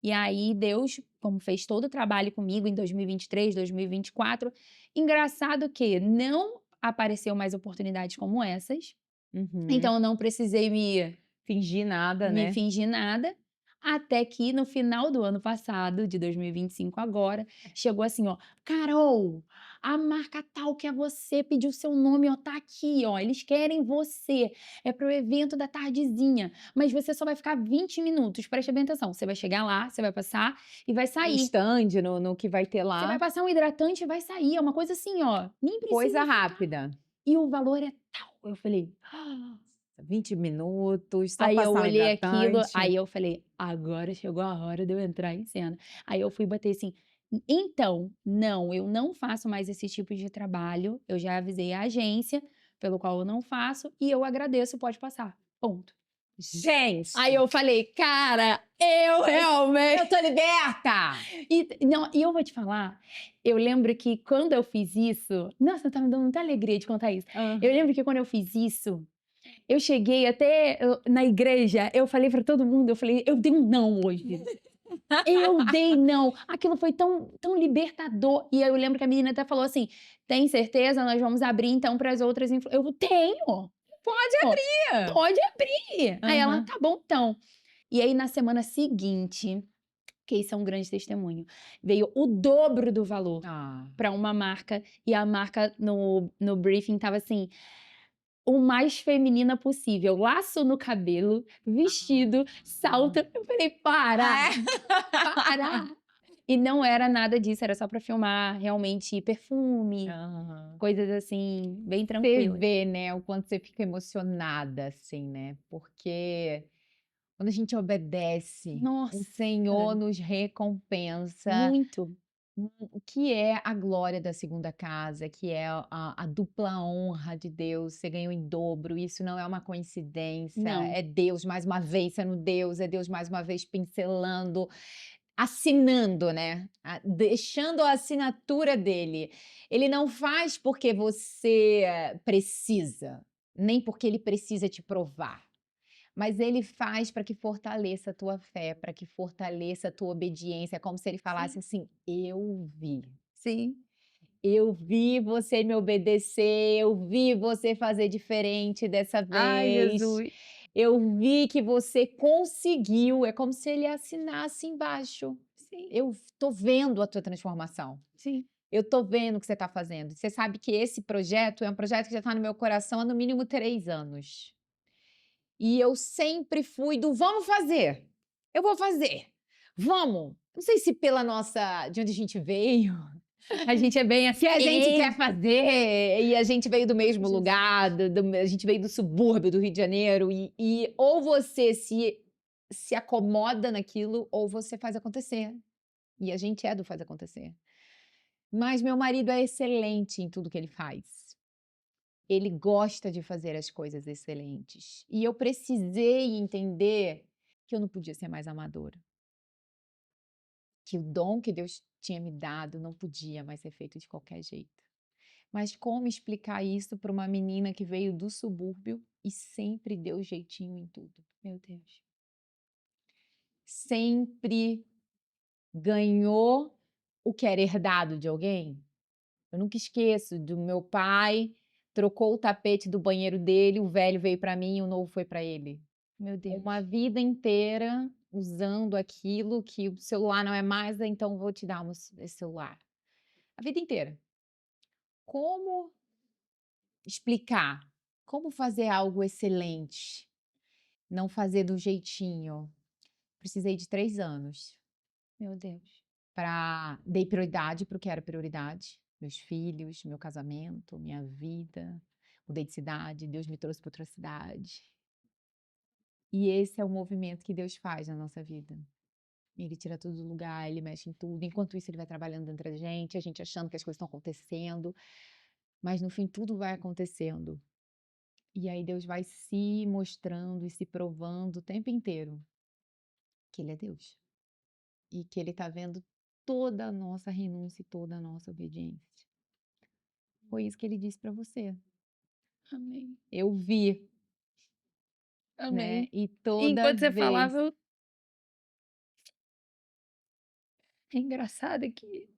E aí Deus, como fez todo o trabalho comigo em 2023, 2024, engraçado que não apareceu mais oportunidades como essas, Uhum. então eu não precisei Fingir nada, me né? fingir nada, até que no final do ano passado, de 2025 agora, chegou assim, ó: "Carol, a marca tal que é você, pediu seu nome, ó, tá aqui, ó, eles querem você, é para o evento da tardezinha, mas você só vai ficar 20 minutos, preste bem atenção, você vai chegar lá, você vai passar e vai No sair. stand, no que vai ter Você vai lá, passar um hidratante e vai sair, é uma coisa assim, ó, nem coisa precisa ficar rápida. e o valor é tal". Eu falei 20 minutos, só Aí eu passar um olhei aquilo, hidratante. aí eu falei: "Agora chegou a hora de eu entrar em cena". Aí eu fui bater assim: Então, não, eu não faço mais esse tipo de trabalho, eu já avisei a agência pelo qual eu não faço e eu agradeço, pode passar, ponto". Aí Gente, eu falei: "Cara, eu realmente". eu tô liberta! E não, e eu vou te falar, eu lembro que quando eu fiz isso, nossa, tá me dando muita alegria de contar isso. Hã. Eu lembro que quando eu fiz isso, eu cheguei até na igreja, eu falei pra todo mundo, eu falei: "Eu dei um não hoje. Eu dei não". Aquilo foi tão libertador. E aí eu lembro que a menina até falou assim: "Tem certeza? Nós vamos abrir então para as outras eu: "Tenho, Pode ó, abrir. pode abrir". Aí ela: Aham. "Tá bom então". E aí na semana seguinte, que isso é um grande testemunho, veio o dobro do valor Ah. para uma marca, e a marca no briefing estava assim: o mais feminina possível, laço no cabelo, vestido, salto. Eu falei: "Para, Ah, para". E não era nada disso, era só pra filmar realmente é? perfume, Aham. coisas assim, bem Você tranquilas. vê, né, o quanto você fica emocionada, assim, né, porque quando a gente obedece, o Nossa, Senhor nos recompensa, muito. o que é a glória da segunda casa, que é a dupla honra de Deus, você ganhou em dobro, isso não é uma coincidência, Não, é Deus mais uma vez sendo Deus, é Deus mais uma vez pincelando, assinando, né, deixando a assinatura dele. Ele não faz porque você precisa, nem porque ele precisa te provar. Mas ele faz para que fortaleça a tua fé, para que fortaleça a tua obediência, é como se ele falasse sim, assim: "Eu vi. Sim. Eu vi você me obedecer, eu vi você fazer diferente dessa Ai, vez. Jesus. Eu vi que você conseguiu. É como se ele assinasse embaixo. Sim, Eu tô vendo a tua transformação. sim. Eu tô vendo o que você está fazendo. Você sabe que esse projeto é um projeto que já está no meu coração há no mínimo 3 anos. E eu sempre fui do vamos fazer. Eu vou fazer. Vamos. Não sei se pela nossa, de onde a gente veio, A gente é bem que a gente quer assim. fazer, e a gente veio do Ai, mesmo Jesus. lugar, a gente veio do subúrbio do Rio de Janeiro, e ou você se acomoda naquilo, ou você faz acontecer. E a gente é do faz acontecer. Mas meu marido é excelente em tudo que ele faz. Ele gosta de fazer as coisas excelentes. E eu precisei entender que eu não podia ser mais amadora, que o dom que Deus tinha me dado não podia mais ser feito de qualquer jeito. Mas como explicar isso para uma menina que veio do subúrbio e sempre deu jeitinho em tudo? Meu Deus. Sempre ganhou o que era herdado de alguém? Eu nunca esqueço do meu pai, trocou o tapete do banheiro dele, o velho veio para mim e o novo foi para ele. Meu Uma Deus. vida inteira usando aquilo que o celular não é mais, então vou te dar esse celular. A vida inteira. Como explicar? Como fazer algo excelente? Não fazer do jeitinho. Precisei de 3 anos Meu Deus. para dei prioridade para o que era prioridade, meus filhos, meu casamento, minha vida, mudei de cidade, Deus me trouxe para outra cidade. E esse é o movimento que Deus faz na nossa vida. Ele tira tudo do lugar, ele mexe em tudo. Enquanto isso, ele vai trabalhando dentro da gente, a gente achando que as coisas estão acontecendo, mas no fim tudo vai acontecendo. E aí Deus vai se mostrando e se provando o tempo inteiro que ele é Deus. E que ele está vendo toda a nossa renúncia e toda a nossa obediência. Foi isso que ele disse para você. Amém. Eu vi, né? Amém. E E toda enquanto você vez. falava, é engraçado que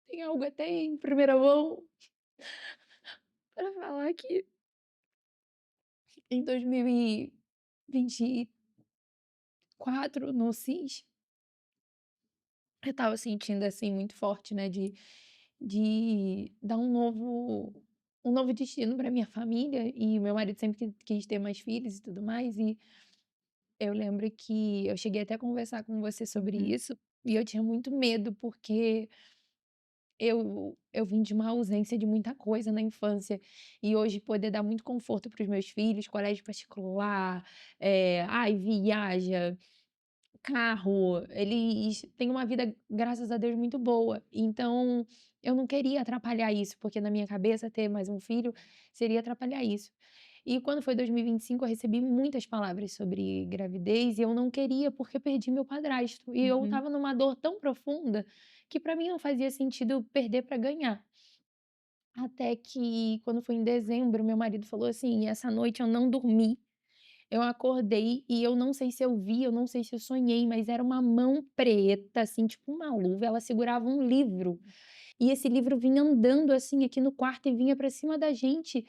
tem algo até em primeira mão para falar que em 2024, no CIS, eu estava sentindo, assim, muito forte, né, de dar um novo destino para minha família, e meu marido sempre quis ter mais filhos e tudo mais, e eu lembro que eu cheguei até a conversar com você sobre Uhum, isso, e eu tinha muito medo, porque eu vim de uma ausência de muita coisa na infância, e hoje poder dar muito conforto para os meus filhos, colégio particular, ai, viaja, carro, eles têm uma vida, graças a Deus, muito boa. Então, eu não queria atrapalhar isso, porque na minha cabeça ter mais um filho seria atrapalhar isso. E quando foi 2025, eu recebi muitas palavras sobre gravidez e eu não queria, porque perdi meu padrasto. E eu uhum. estava numa dor tão profunda que para mim não fazia sentido perder para ganhar. Até que, quando foi em dezembro, meu marido falou assim: essa noite eu não dormi, eu acordei e eu não sei se eu vi, eu não sei se eu sonhei, mas era uma mão preta, assim, tipo uma luva, ela segurava um livro. E esse livro vinha andando, assim, aqui no quarto e vinha pra cima da gente.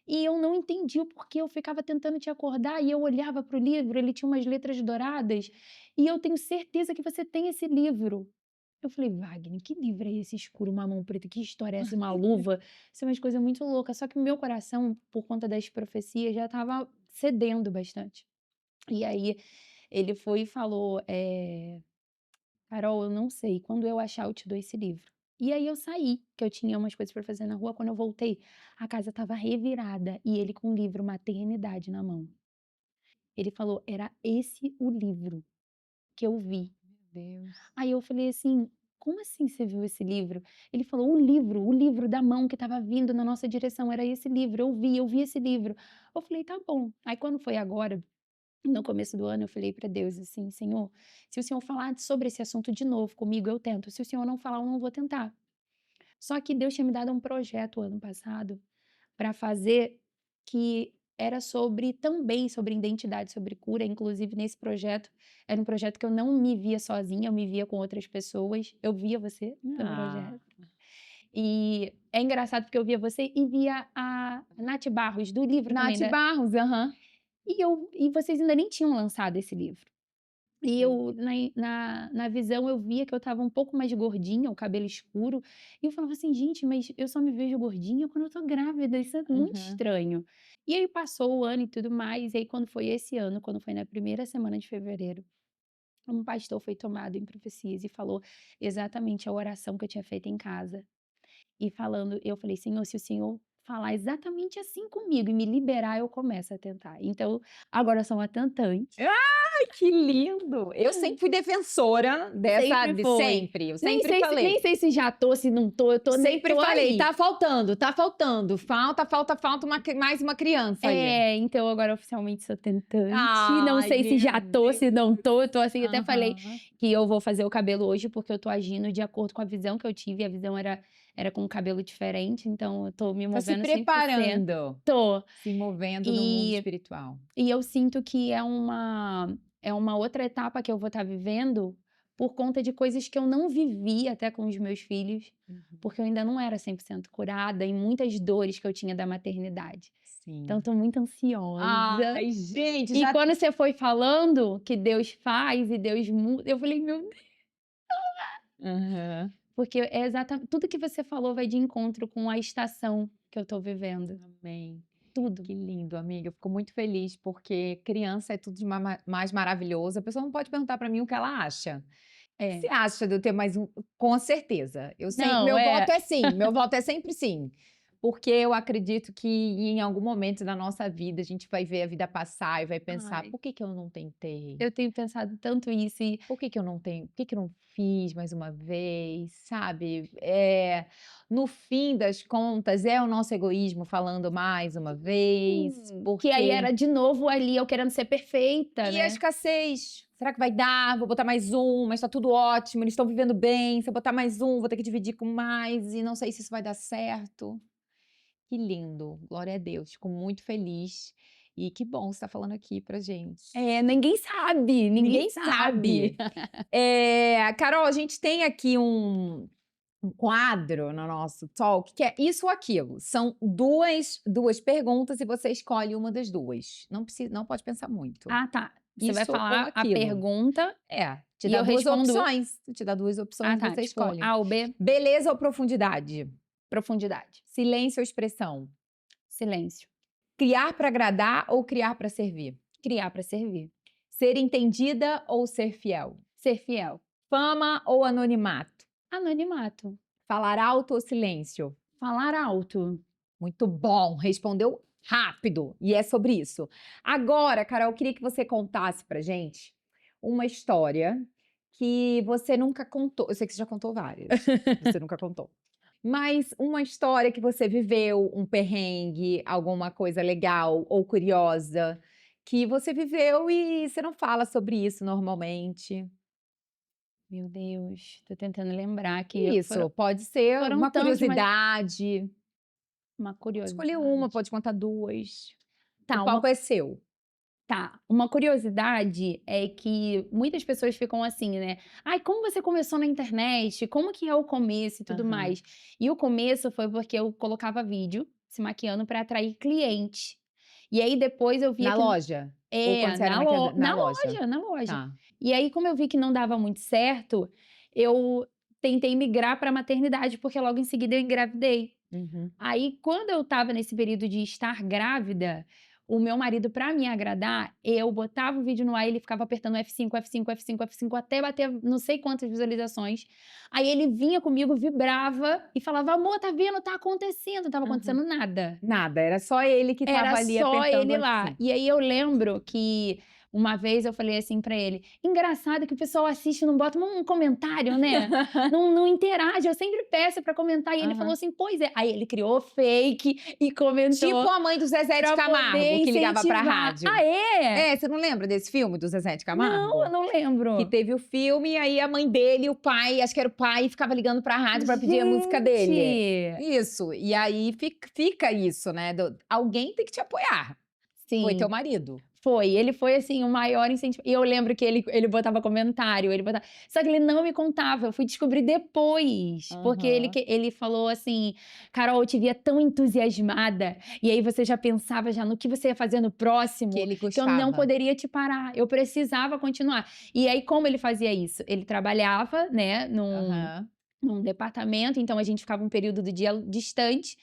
E eu não entendi o porquê, eu ficava tentando te acordar e eu olhava para o livro, ele tinha umas letras douradas, e eu tenho certeza que você tem esse livro. Eu falei: "Wagner, que livro é esse escuro, uma mão preta? Que história é essa? Uma luva?". Isso é umas coisa muito louca, só que o meu coração, por conta das profecias, já estava cedendo bastante. E aí ele foi e falou, "Carol, eu não sei, quando eu achar eu te dou esse livro". E aí eu saí, que eu tinha umas coisas para fazer na rua, quando eu voltei, a casa estava revirada e ele com o livro Maternidade na mão. Ele falou: "Era esse o livro que eu vi". Meu Deus. Aí eu falei assim: "Como assim você viu esse livro?". Ele falou: o livro da mão que estava vindo na nossa direção, era esse livro, eu vi esse livro". Eu falei: "Tá bom". Aí quando foi agora, no começo do ano, eu falei para Deus assim: "Senhor, se o Senhor falar sobre esse assunto de novo comigo, eu tento. Se o Senhor não falar, eu não vou tentar". Só que Deus tinha me dado um projeto ano passado para fazer que era também sobre identidade, sobre cura. Inclusive, nesse projeto, era um projeto que eu não me via sozinha, eu me via com outras pessoas. Eu via você no Ah, projeto. E é engraçado porque eu via você e via a Nath Barros, do livro também, Nath Barros, aham. e vocês ainda nem tinham lançado esse livro. E Sim. eu, na visão, eu via que eu estava um pouco mais gordinha, o cabelo escuro. E eu falava assim, gente, mas eu só me vejo gordinha quando eu tô grávida, isso é muito Uhum. estranho. E aí passou o ano e tudo mais, e aí quando foi esse ano, quando foi na primeira semana de fevereiro, um pastor foi tomado em profecias e falou exatamente a oração que eu tinha feito em casa. E falando, eu falei, Senhor, se o Senhor falar exatamente assim comigo e me liberar, eu começo a tentar. Então, agora sou uma tentante. Ai, que lindo! Eu sempre fui defensora dessa, Sempre foi. sempre, eu Nem sempre sei se, nem falei. sei se já tô, se não tô, eu tô, Sempre tô falei, aí. tá faltando, tá faltando. Falta mais uma criança aí. Então agora oficialmente sou tentante. Não Ai, sei se meu já tô, se não tô. Eu tô assim, até falei Aham. que eu vou fazer o cabelo hoje porque eu tô agindo de acordo com a visão que eu tive. A visão era com um cabelo diferente, então eu tô me Tá se movendo 100%. preparando, Tô. se movendo no mundo E espiritual. E eu sinto que é uma outra etapa que eu vou estar vivendo por conta de coisas que eu não vivi até com os meus filhos, Uhum. porque eu ainda não era 100% curada e muitas dores que eu tinha da maternidade. Então, Sim. estou muito ansiosa. Ai, gente, E já. quando você foi falando que Deus faz e Deus muda, eu falei, meu Deus, Aham. porque é exatamente tudo que você falou vai de encontro com a estação que eu estou vivendo. Amém. Tudo. Que lindo, amiga. Eu fico muito feliz porque criança é tudo de mais maravilhoso. A pessoa não pode perguntar para mim o que ela acha. O que É. você acha de eu ter mais um? Com certeza. Não, Meu voto é. é sim. Meu voto é sempre sim. Porque eu acredito que em algum momento da nossa vida a gente vai ver a vida passar e vai pensar: Ai, por que que eu não tentei? eu tenho pensado tanto isso e Por que que eu não tenho? Por que que eu não fiz mais uma vez? Sabe? No fim das contas, é o nosso egoísmo falando mais uma vez, Que aí porque era de novo ali eu querendo ser perfeita, e a né. escassez? Será que vai dar? Vou botar mais um, mas tá tudo ótimo, eles estão vivendo bem. Se eu botar mais um, vou ter que dividir com mais e não sei se isso vai dar certo. Que lindo, glória a Deus, fico muito feliz. E que bom você tá falando aqui pra gente. É, ninguém sabe, ninguém Ninguém sabe. sabe. Carol, a gente tem aqui um quadro no nosso talk que é isso ou aquilo. São duas perguntas e você escolhe uma das duas. Não pode pensar muito. Ah, tá. Você vai Isso ou falar a aquilo. pergunta Te e dá eu duas respondo. opções. Te dá duas Ah, opções e tá, você tipo escolhe. A ou B? Beleza ou profundidade? Profundidade. Silêncio ou expressão? Silêncio. Criar para agradar ou criar para servir? Criar para servir. Ser entendida ou ser fiel? Ser fiel. Fama ou anonimato? Anonimato. Falar alto ou silêncio? Falar alto. Muito bom, respondeu rápido. E é sobre isso. Agora, Carol, eu queria que você contasse pra gente uma história que você nunca contou. Eu sei que você já contou várias, você nunca contou. Mas uma história que você viveu, um perrengue, alguma coisa legal ou curiosa que você viveu e você não fala sobre isso normalmente. Meu Deus, tô tentando lembrar aqui. Isso, pode ser Foram uma tantos, mas curiosidade. uma Pode escolher uma, curiosidade. pode contar duas. O Tá, palco é seu. uma curiosidade é que muitas pessoas ficam assim, né? Ai, como você começou na internet? Como que é o começo e tudo Aham. mais? E o começo foi porque eu colocava vídeo se maquiando para atrair cliente. E aí depois eu via Na que loja? Ou quando você era na na loja? loja, na loja. Tá. E aí como eu vi que não dava muito certo, eu tentei migrar para maternidade, porque logo em seguida eu engravidei. Uhum. Aí, quando eu estava nesse período de estar grávida, o meu marido, para me agradar, eu botava o vídeo no ar e ele ficava apertando F5, F5, F5, F5, até bater não sei quantas visualizações. Aí ele vinha comigo, vibrava e falava: amor, tá vendo? Tá acontecendo. Não tava Aham. acontecendo nada. Nada, era só ele que Era estava ali só apertando ele lá. F5. E aí eu lembro que uma vez eu falei assim pra ele: engraçado que o pessoal assiste e não bota um comentário, né? Não interage. Eu sempre peço pra comentar. E ele falou Aham. assim: pois é. Aí ele criou fake e Tipo comentou a mãe do Zezé de pra Camargo, poder que ligava pra incentivar. rádio. Ah, é? É, você não lembra desse filme do Zezé de Não, eu Camargo? não Que lembro. teve o filme, e aí a mãe dele, o pai, acho que era o pai, ficava ligando pra rádio pra pedir a música dele. Gente! Isso, e aí fica isso, né? Alguém tem que te apoiar. Foi teu Sim. marido. Ele foi assim o maior incentivo. E eu lembro que ele botava comentário, só que ele não me contava, eu fui descobrir depois, porque Aham. ele falou assim: "Carol, eu te via tão entusiasmada, e aí você já pensava já no que você ia fazer no Que próximo, ele que eu não gostava. poderia te parar, eu precisava continuar". E aí como ele fazia isso? Ele trabalhava, né, Aham. num departamento, então a gente ficava um período do dia distante,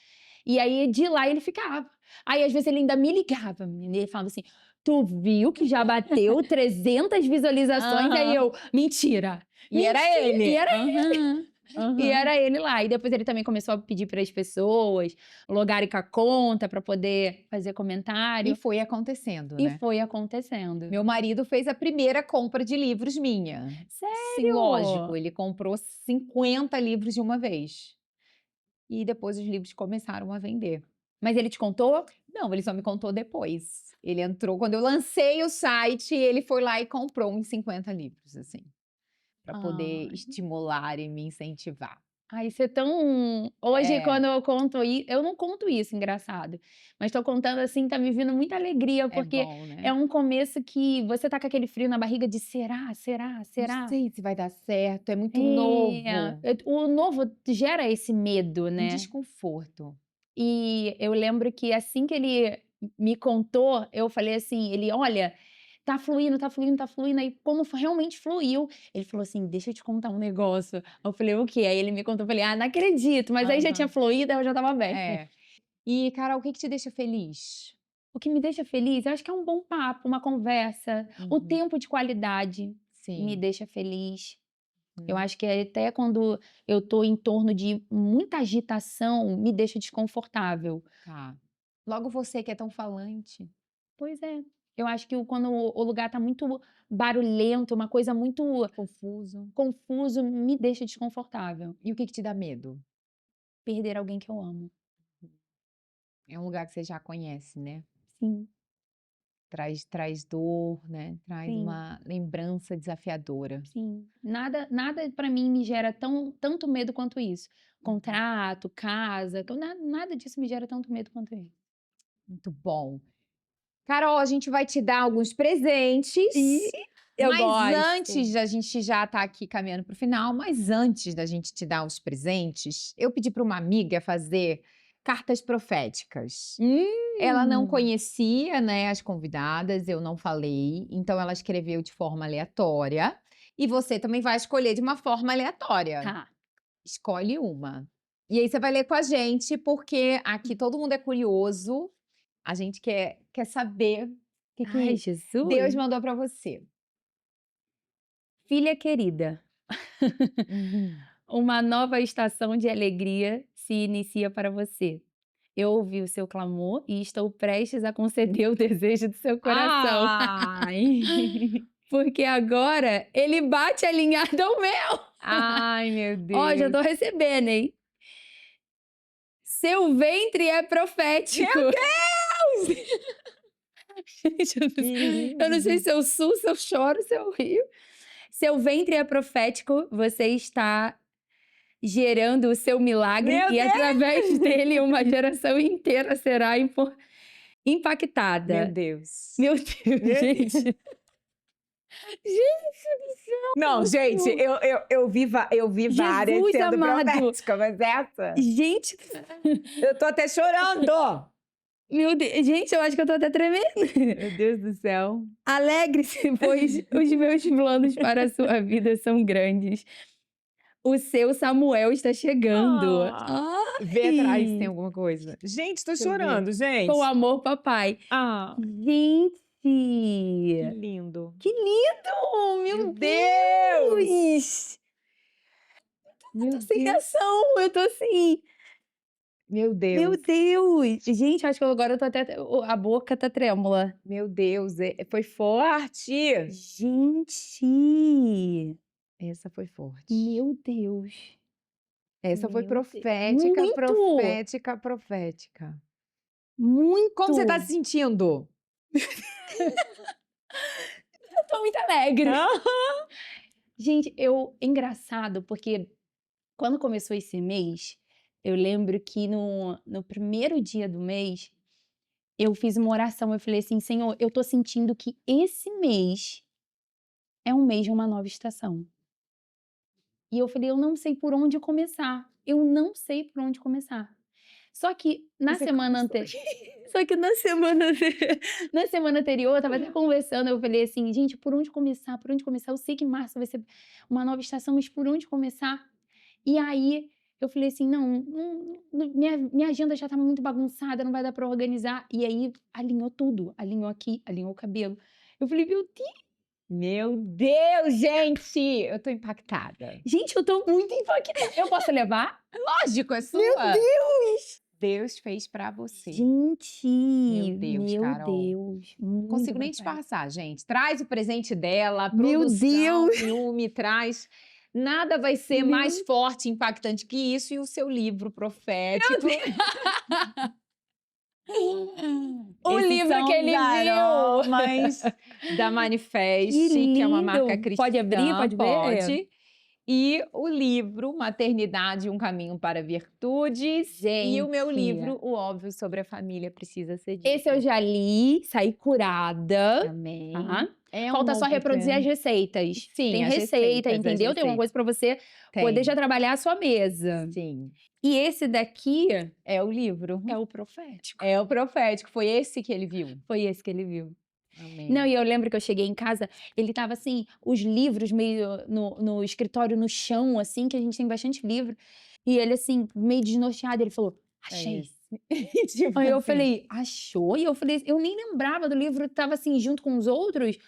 e aí de lá ele ficava. Aí às vezes ele ainda me ligava, menina, e ele falava assim: "Tu viu que já bateu 300 visualizações?" Aí Aham. eu: "Mentira, E era mentira!" E ele. era Aham. e Aham. era ele lá. E depois ele também começou a pedir para as pessoas logarem com a conta para poder fazer E comentário, foi acontecendo, e né. foi acontecendo. Meu marido fez a primeira compra de livros minha. Sim, lógico, Sério? ele comprou 50 livros de uma vez. E depois os livros começaram a vender. Mas ele te contou? Não, ele só me contou depois. Ele entrou quando eu lancei o site, ele foi lá e comprou uns 50 livros, assim, para poder Ai. estimular e me incentivar. Ai, isso é tão hoje É, quando eu conto eu não conto isso, engraçado, mas tô contando, assim, tá me vindo muita alegria, é porque bom, é né. um começo que você tá com aquele frio na barriga de "será, será, Não será?". sei se vai dar certo, é muito É, novo, o novo gera esse medo, um né. desconforto. E eu lembro que assim que ele me contou, eu falei assim, ele: "Olha, tá fluindo, tá fluindo, tá fluindo", aí quando realmente fluiu, ele falou assim: "Deixa eu te contar um negócio". Eu falei: "O quê?". Aí ele me contou, eu falei: "Ah, não acredito", mas aí já tinha Aham. fluído, aí eu já estava bem. É. E, Carol, o que que te deixa feliz? O que me deixa feliz, eu acho que é um bom papo, uma conversa, o Uhum. tempo de qualidade me Sim. deixa feliz. Eu Hum, acho que até quando eu tô em torno de muita agitação, me deixa desconfortável. tá. Logo você que é tão falante. Pois é. Eu acho que quando o lugar tá muito barulhento, uma coisa muito Confuso. confuso, me deixa desconfortável. E o que que te dá medo? Perder alguém que eu amo. É um lugar que você já conhece, né. Sim, Traz dor, né, traz sim, uma lembrança desafiadora. sim. Nada para mim me gera tanto medo quanto isso. Uhum. Contrato, casa, que eu nada disso me gera tanto medo quanto isso. Muito bom. Carol, a gente vai te dar alguns Ih, presentes, eu mas gosto. antes a gente já tá aqui caminhando para o final, mas antes da gente te dar os presentes, eu pedi para uma amiga fazer cartas proféticas. Ela não Hum. conhecia, né, as convidadas, eu não falei, então ela escreveu de forma aleatória, e você também vai escolher de uma forma aleatória. Tá. Escolhe uma. E aí você vai ler com a gente, porque aqui todo mundo é curioso, a gente quer saber o que Ai, que Deus Jesus. mandou para você. Filha querida, Uhum. uma nova estação de alegria se inicia para você. Eu ouvi o seu clamor e estou prestes a conceder o desejo do seu coração, Ai. porque agora ele bate alinhado ao meu. Ai, meu Ó, já Deus. tô recebendo, hein. Seu ventre é Meu profético. Deus! Gente, Que eu não sei lindo. se eu suo, se eu choro, se eu rio. Seu ventre é profético, você está gerando o seu milagre Meu e através Deus! dele uma geração inteira será Meu impactada. Deus. Meu Deus, Meu Deus. gente. Gente do céu, Não, gente, muito. eu vi várias Jesus sendo amado. profética, mas essa, Gente, eu tô até chorando. meu Deus, gente, eu acho que eu tô até tremendo. Meu Deus do céu. Alegre-se, pois os meus planos para a sua vida são grandes. O seu Samuel está chegando. Ah, vê atrás se tem Ai, alguma coisa. Gente, tô deixa eu ver. chorando, Com gente. amor, papai. Ah, Gente, que lindo. que lindo! Meu Meu Deus! Deus! Meu Tô sem Deus! reação, eu tô assim, Meu meu Deus! Deus! Gente, acho que agora eu tô até a boca tá trêmula. Meu Deus, foi forte! Gente! Essa foi forte. Meu Deus! Essa foi Meu Deus! profética, Muito! profética, profética. Como você tá se Muito! sentindo? Eu tô muito alegre. Aham. Gente, engraçado, porque quando começou esse mês, eu lembro que no primeiro dia do mês, eu fiz uma oração, eu falei assim: Senhor, eu tô sentindo que esse mês é um mês de uma nova estação. E eu falei: eu não sei por onde começar, eu não sei por onde começar. Só que na Você semana começou. ante só que na semana na semana anterior, eu estava até conversando, eu falei assim: "Gente, por onde começar? Por onde começar? Eu sei que março vai ser uma nova estação, mas por onde começar?". E aí eu falei assim: "Não, minha agenda já tá muito bagunçada, não vai dar pra organizar". E aí alinhou tudo, alinhou aqui, alinhou o cabelo. Eu falei: Meu Deus, gente! Eu tô impactada. gente, eu tô muito impactada. Eu posso levar?". Lógico, é Meu sua. Deus! Deus fez pra você. Gente, Meu meu Carol. Deus, Não muito consigo nem profético. disfarçar, gente. Traz o presente dela, a Meu produção, Deus, Yumi, traz. Nada vai ser mais meu forte e impactante que isso e o seu livro profético. o Esses livro que são os ele viu. aromas da Que Manifest, que é uma marca lindo. Pode abrir, cristã, pode ver? pode. E o livro Maternidade, um Caminho para Virtudes. E o meu Gente, livro, O Óbvio sobre a Família Precisa Ser esse eu Dito. já li, saí curada, Amém. tá. É um Falta só novo reproduzir as tempo. receitas. Sim, Tem as receita, receitas, as entendeu? Tem uma receitas. coisa pra você poder já Tem. trabalhar a sua mesa. Sim. E esse daqui É o livro. é o profético. É o profético. Foi esse que ele viu. Foi esse que ele viu. Não, Amém. e eu lembro que eu cheguei em casa, ele estava assim, os livros meio no escritório, no chão, assim, que a gente tem bastante livro. E ele, assim, meio desnorteado, ele falou: É "Achei". esse. Tipo Aí eu assim. falei: "Achou?". E eu falei, eu nem lembrava do livro, estava assim, junto com os outros.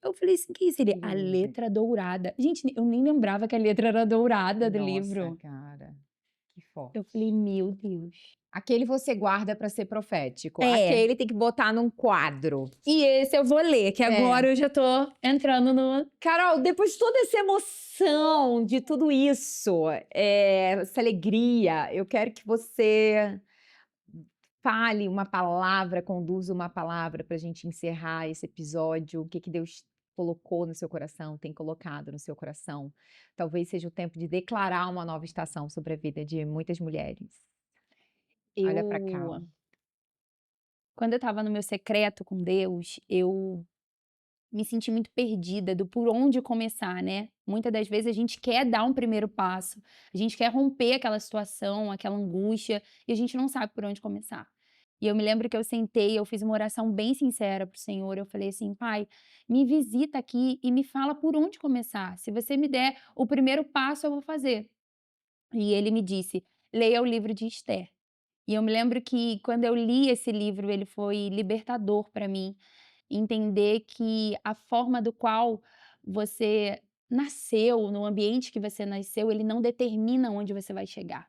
Eu falei assim: "Que isso?". Ele: Que "A lindo. letra dourada". Gente, eu nem lembrava que a letra era dourada do Nossa, livro. cara. Que Eu forte. falei: "Meu Deus". Aquele você guarda para ser profético. É, Aquele tem que botar num quadro. e esse eu vou ler, que É. agora eu já tô entrando no Carol, depois de toda essa emoção, de tudo isso, essa alegria, eu quero que você fale uma palavra, conduza uma palavra para a gente encerrar esse episódio. O que que Deus colocou no seu coração, tem colocado no seu coração. Talvez seja o tempo de declarar uma nova estação sobre a vida de muitas mulheres. Olha para cá, ó. eu Quando eu estava no meu secreto com Deus, eu me senti muito perdida do por onde começar, né. Muitas das vezes a gente quer dar um primeiro passo, a gente quer romper aquela situação, aquela angústia, e a gente não sabe por onde começar. E eu me lembro que eu sentei, eu fiz uma oração bem sincera para o Senhor, eu falei assim: "Pai, me visita aqui e me fala por onde começar, se você me der o primeiro passo eu vou fazer". E ele me disse: "Leia o livro de Esther". E eu me lembro que quando eu li esse livro, ele foi libertador para mim, entender que a forma do qual você nasceu, no ambiente que você nasceu, ele não determina onde você vai chegar.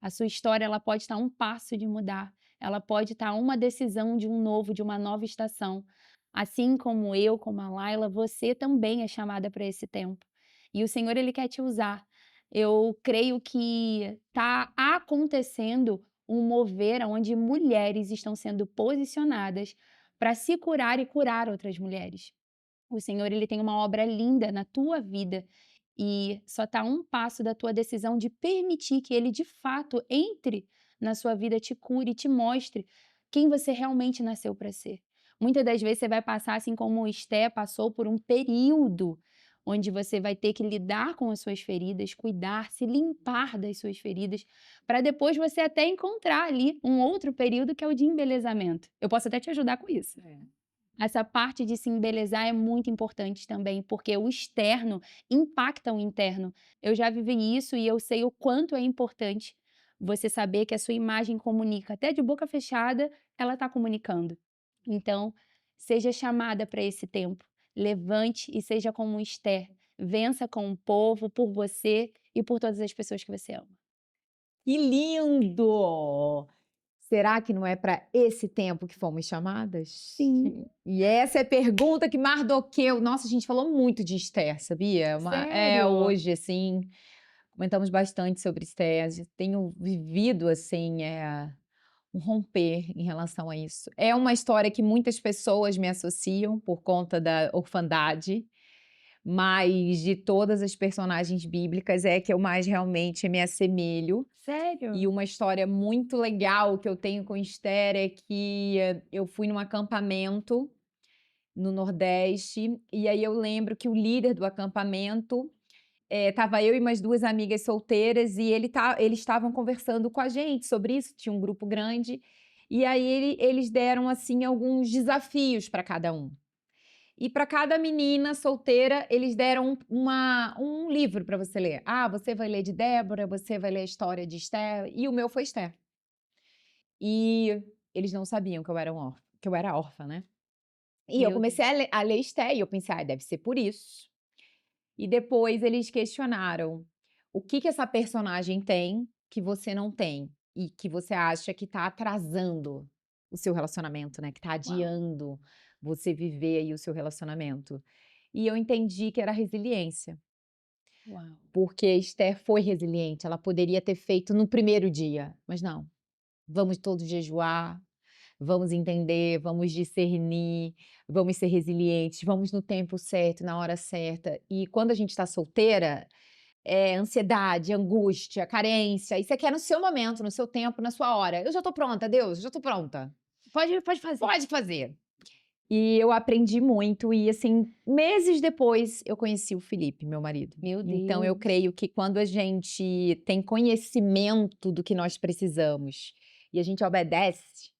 A sua história, ela pode estar a um passo de mudar, ela pode estar a uma decisão de um novo, de uma nova estação. Assim como eu, como a Laila, você também é chamada para esse tempo. E o Senhor, ele quer te usar. Eu creio que está acontecendo um mover onde mulheres estão sendo posicionadas para se curar e curar outras mulheres. O Senhor, ele tem uma obra linda na tua vida e só está a um passo da tua decisão de permitir que ele de fato entre na sua vida, te cure, te mostre quem você realmente nasceu para ser. Muitas das vezes você vai passar, assim como Esté passou, por um período onde você vai ter que lidar com as suas feridas, cuidar, se limpar das suas feridas, para depois você até encontrar ali um outro período que é o de embelezamento. Eu posso até te ajudar com isso. É. Essa parte de se embelezar é muito importante também, porque o externo impacta o interno. Eu já vivi isso e eu sei o quanto é importante você saber que a sua imagem comunica. Até de boca fechada, ela está comunicando. Então, seja chamada para esse tempo. Levante e seja como um Esther. Vença com o povo, por você e por todas as pessoas que você ama. Que lindo! Será que não é para esse tempo que fomos chamadas? Sim. E essa é a pergunta que Mardoqueu. Nossa, a gente falou muito de Esther, sabia? Sério? Hoje, assim, comentamos bastante sobre Esther. Tenho vivido, assim, um romper em relação a isso. É uma história que muitas pessoas me associam por conta da orfandade, mas de todas as personagens bíblicas é que eu mais realmente me assemelho. Sério? E uma história muito legal que eu tenho com Esther é que eu fui num acampamento no Nordeste, e aí eu lembro que o líder do acampamento, estava eu e mais 2 amigas solteiras e eles estavam conversando com a gente sobre isso, tinha um grupo grande, e aí eles deram, assim, alguns desafios para cada um. E para cada menina solteira, eles deram um livro para você ler. Ah, você vai ler de Débora, você vai ler a história de Esther, e o meu foi Esther. E eles não sabiam que eu era órfã, né. E eu Meu comecei Deus. a ler Esther e eu pensei: "Ai, deve ser por isso". E depois eles questionaram: "O que que essa personagem tem que você não tem? E que você acha que tá atrasando o seu relacionamento, né, que tá Uau, adiando você viver aí o seu relacionamento?". E eu entendi que era resiliência, uau. porque Esther foi resiliente, ela poderia ter feito no primeiro dia, mas não, vamos todos jejuar, vamos entender, vamos discernir, vamos ser resilientes, vamos no tempo certo, na hora certa. E quando a gente está solteira, é ansiedade, angústia, carência, e você quer no seu momento, no seu tempo, na sua hora. Eu já tô pronta, Deus, eu já tô pronta. Pode fazer. Pode fazer. E eu aprendi muito e, assim, meses depois eu conheci o Felipe, meu marido. Meu Então eu Deus. creio que quando a gente tem conhecimento do que nós precisamos e a gente obedece,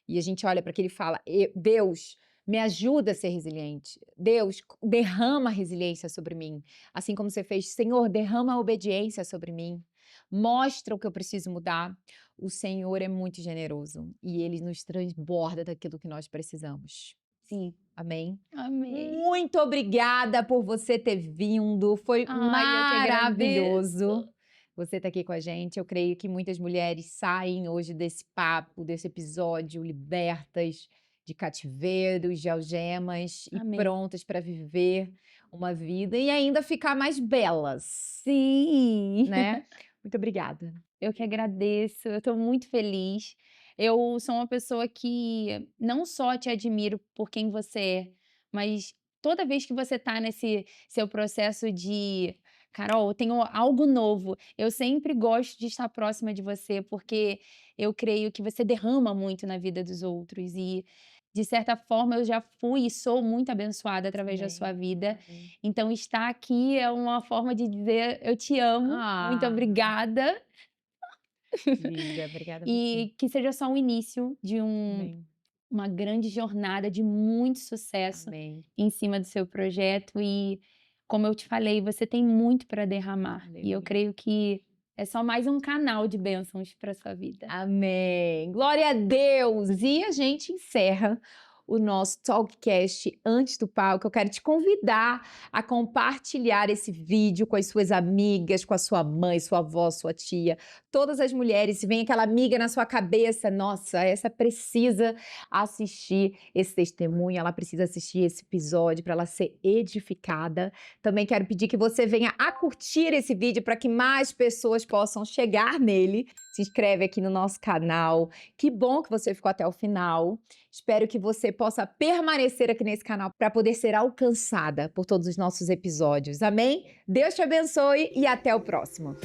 e a gente olha para aquilo e fala: Deus, me ajuda a ser resiliente. Deus, derrama resiliência sobre mim. Assim como você fez, Senhor, derrama a obediência sobre mim. Mostra o que eu preciso mudar. O Senhor é muito generoso e ele nos transborda daquilo que nós precisamos. Sim. Amém? Amém. Muito obrigada por você ter vindo. Foi Ai, eu que agradeço. maravilhoso você estar aqui com a gente. Eu creio que muitas mulheres saem hoje desse papo, desse episódio, libertas de cativeiros, de algemas e Amém. prontas para viver uma vida e ainda ficar mais belas, Sim. né? Muito obrigada. Eu que agradeço, eu estou muito feliz. Eu sou uma pessoa que não só te admiro por quem você é, mas toda vez que você está nesse seu processo de: "Carol, eu tenho algo novo", eu sempre gosto de estar próxima de você, porque eu creio que você derrama muito na vida dos outros e, de certa forma, eu já fui e sou muito abençoada através da sua Amém. vida. Amém. Então estar aqui é uma forma de dizer: "Eu te amo, muito Ah, obrigada". linda. Obrigada a você. E que seja só o início de Amém. uma grande jornada de muito sucesso Amém. em cima do seu projeto e, como eu te falei, você tem muito para derramar. E eu Aleluia. creio que é só mais um canal de bênçãos para sua vida. Amém. Glória a Deus! E a gente encerra o nosso Talkcast antes do palco. Eu quero te convidar a compartilhar esse vídeo com as suas amigas, com a sua mãe, sua avó, sua tia, todas as mulheres. Se vem aquela amiga na sua cabeça, nossa, essa precisa assistir esse testemunho, ela precisa assistir esse episódio para ela ser edificada. Também quero pedir que você venha a curtir esse vídeo para que mais pessoas possam chegar nele. Se inscreve aqui no nosso canal. Que bom que você ficou até o final. Espero que você possa permanecer aqui nesse canal para poder ser alcançada por todos os nossos episódios. Amém? Deus te abençoe e até o próximo.